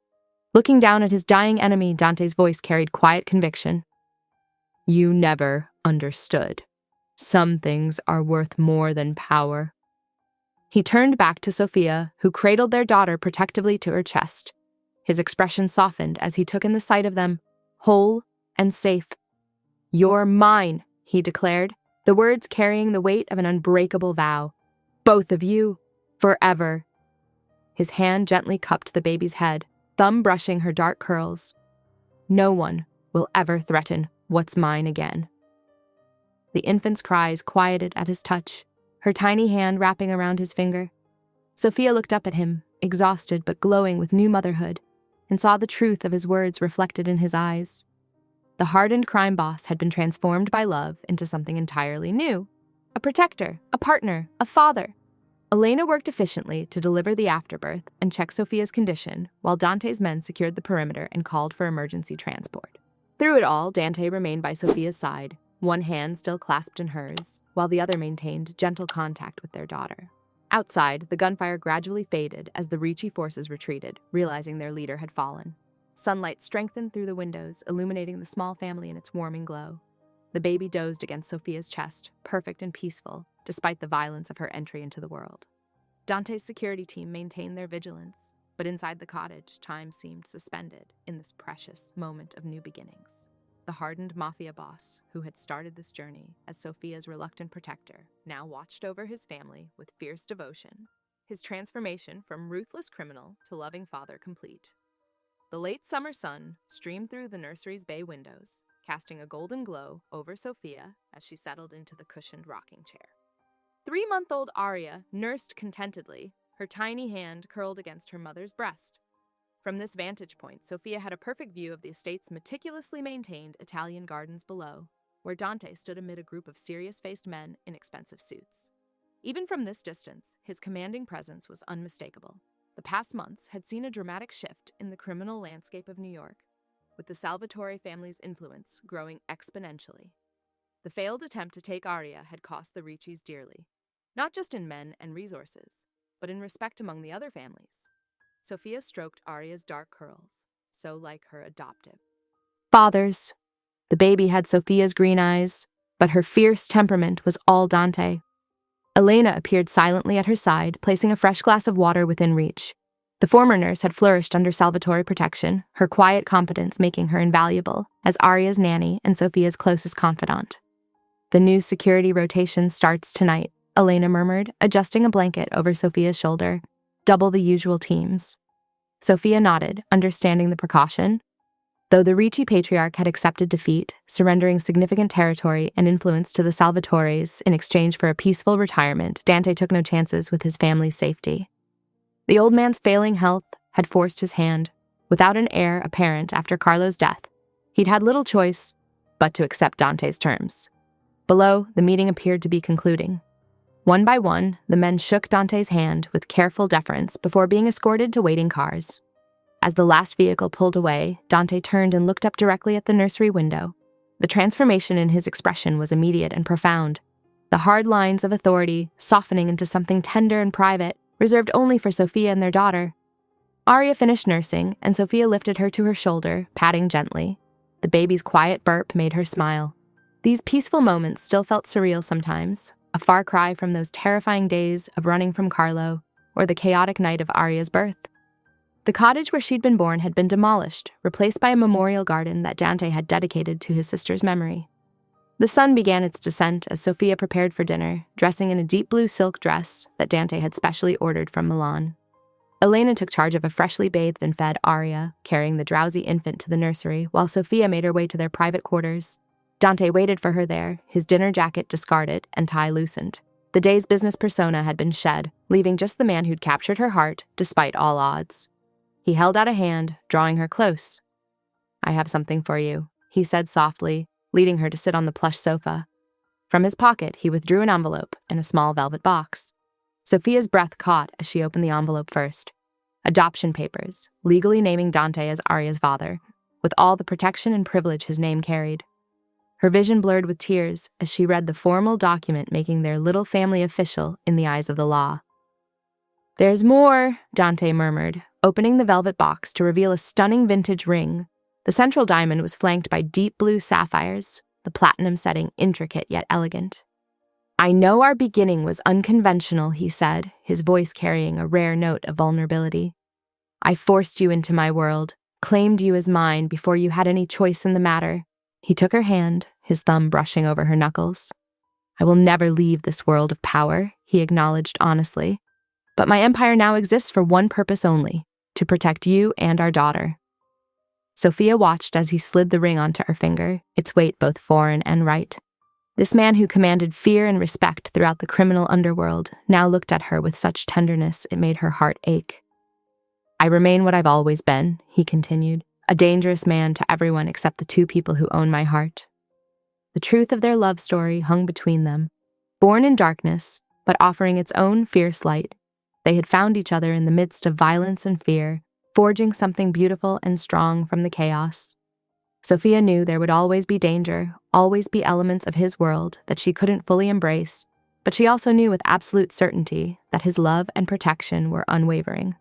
Looking down at his dying enemy, Dante's voice carried quiet conviction. "You never understood. Some things are worth more than power." He turned back to Sophia, who cradled their daughter protectively to her chest. His expression softened as he took in the sight of them, whole and safe. "You're mine," he declared, the words carrying the weight of an unbreakable vow. "Both of you, forever." His hand gently cupped the baby's head, thumb brushing her dark curls. "No one will ever threaten what's mine again." The infant's cries quieted at his touch, her tiny hand wrapping around his finger. Sophia looked up at him, exhausted but glowing with new motherhood, and saw the truth of his words reflected in his eyes. The hardened crime boss had been transformed by love into something entirely new. A protector, a partner, a father. Elena worked efficiently to deliver the afterbirth and check Sophia's condition, while Dante's men secured the perimeter and called for emergency transport. Through it all, Dante remained by Sophia's side, one hand still clasped in hers, while the other maintained gentle contact with their daughter. Outside, the gunfire gradually faded as the Ricci forces retreated, realizing their leader had fallen. Sunlight strengthened through the windows, illuminating the small family in its warming glow. The baby dozed against Sophia's chest, perfect and peaceful, despite the violence of her entry into the world. Dante's security team maintained their vigilance, but inside the cottage, time seemed suspended in this precious moment of new beginnings. The hardened Mafia boss, who had started this journey as Sophia's reluctant protector, now watched over his family with fierce devotion, his transformation from ruthless criminal to loving father complete. The late summer sun streamed through the nursery's bay windows, casting a golden glow over Sophia as she settled into the cushioned rocking chair. 3-month-old Aria nursed contentedly, her tiny hand curled against her mother's breast. From this vantage point, Sophia had a perfect view of the estate's meticulously maintained Italian gardens below, where Dante stood amid a group of serious-faced men in expensive suits. Even from this distance, his commanding presence was unmistakable. The past months had seen a dramatic shift in the criminal landscape of New York, with the Salvatore family's influence growing exponentially. The failed attempt to take Aria had cost the Riccis dearly, not just in men and resources, but in respect among the other families. Sophia stroked Aria's dark curls, so like her adoptive fathers. The baby had Sophia's green eyes, but her fierce temperament was all Dante. Elena appeared silently at her side, placing a fresh glass of water within reach. The former nurse had flourished under Salvatore protection, her quiet competence making her invaluable as Aria's nanny and Sophia's closest confidant. "The new security rotation starts tonight," Elena murmured, adjusting a blanket over Sophia's shoulder. "Double the usual teams." Sophia nodded, understanding the precaution. Though the Ricci patriarch had accepted defeat, surrendering significant territory and influence to the Salvatores in exchange for a peaceful retirement, Dante took no chances with his family's safety. The old man's failing health had forced his hand. Without an heir apparent after Carlo's death, he'd had little choice but to accept Dante's terms. Below, the meeting appeared to be concluding. One by one, the men shook Dante's hand with careful deference before being escorted to waiting cars. As the last vehicle pulled away, Dante turned and looked up directly at the nursery window. The transformation in his expression was immediate and profound. the hard lines of authority softening into something tender and private, reserved only for Sophia and their daughter. Arya finished nursing, and Sophia lifted her to her shoulder, patting gently. The baby's quiet burp made her smile. These peaceful moments still felt surreal sometimes, a far cry from those terrifying days of running from Carlo or the chaotic night of Arya's birth. The cottage where she'd been born had been demolished, replaced by a memorial garden that Dante had dedicated to his sister's memory. The sun began its descent as Sophia prepared for dinner, dressing in a deep blue silk dress that Dante had specially ordered from Milan. Elena took charge of a freshly bathed and fed Arya, carrying the drowsy infant to the nursery, while Sophia made her way to their private quarters. Dante waited for her there, his dinner jacket discarded and tie loosened. The day's business persona had been shed, leaving just the man who'd captured her heart, despite all odds. He held out a hand, drawing her close. "I have something for you," he said softly, leading her to sit on the plush sofa. From his pocket, he withdrew an envelope and a small velvet box. Sophia's breath caught as she opened the envelope first. Adoption papers, legally naming Dante as Arya's father, with all the protection and privilege his name carried. Her vision blurred with tears as she read the formal document making their little family official in the eyes of the law. "There's more," Dante murmured, opening the velvet box to reveal a stunning vintage ring. The central diamond was flanked by deep blue sapphires, the platinum setting intricate yet elegant. "I know our beginning was unconventional," he said, his voice carrying a rare note of vulnerability. "I forced you into my world, claimed you as mine before you had any choice in the matter." He took her hand, his thumb brushing over her knuckles. "I will never leave this world of power," he acknowledged honestly. "But my empire now exists for one purpose only, to protect you and our daughter." Sophia watched as he slid the ring onto her finger, its weight both foreign and right. This man who commanded fear and respect throughout the criminal underworld now looked at her with such tenderness it made her heart ache. "I remain what I've always been," he continued, "a dangerous man to everyone except the two people who own my heart." The truth of their love story hung between them. Born in darkness, but offering its own fierce light, they had found each other in the midst of violence and fear, forging something beautiful and strong from the chaos. Sophia knew there would always be danger, always be elements of his world that she couldn't fully embrace, but she also knew with absolute certainty that his love and protection were unwavering.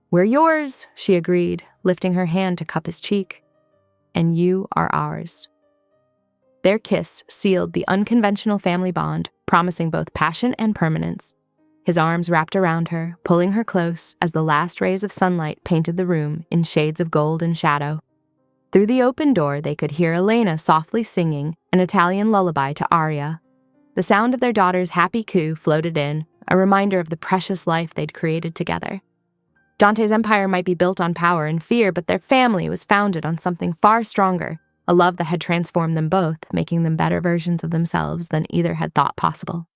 "We're yours," she agreed, lifting her hand to cup his cheek. "And you are ours." Their kiss sealed the unconventional family bond, promising both passion and permanence. His arms wrapped around her, pulling her close as the last rays of sunlight painted the room in shades of gold and shadow. Through the open door, they could hear Elena softly singing an Italian lullaby to Arya. The sound of their daughter's happy coo floated in, a reminder of the precious life they'd created together. Dante's empire might be built on power and fear, but their family was founded on something far stronger, a love that had transformed them both, making them better versions of themselves than either had thought possible.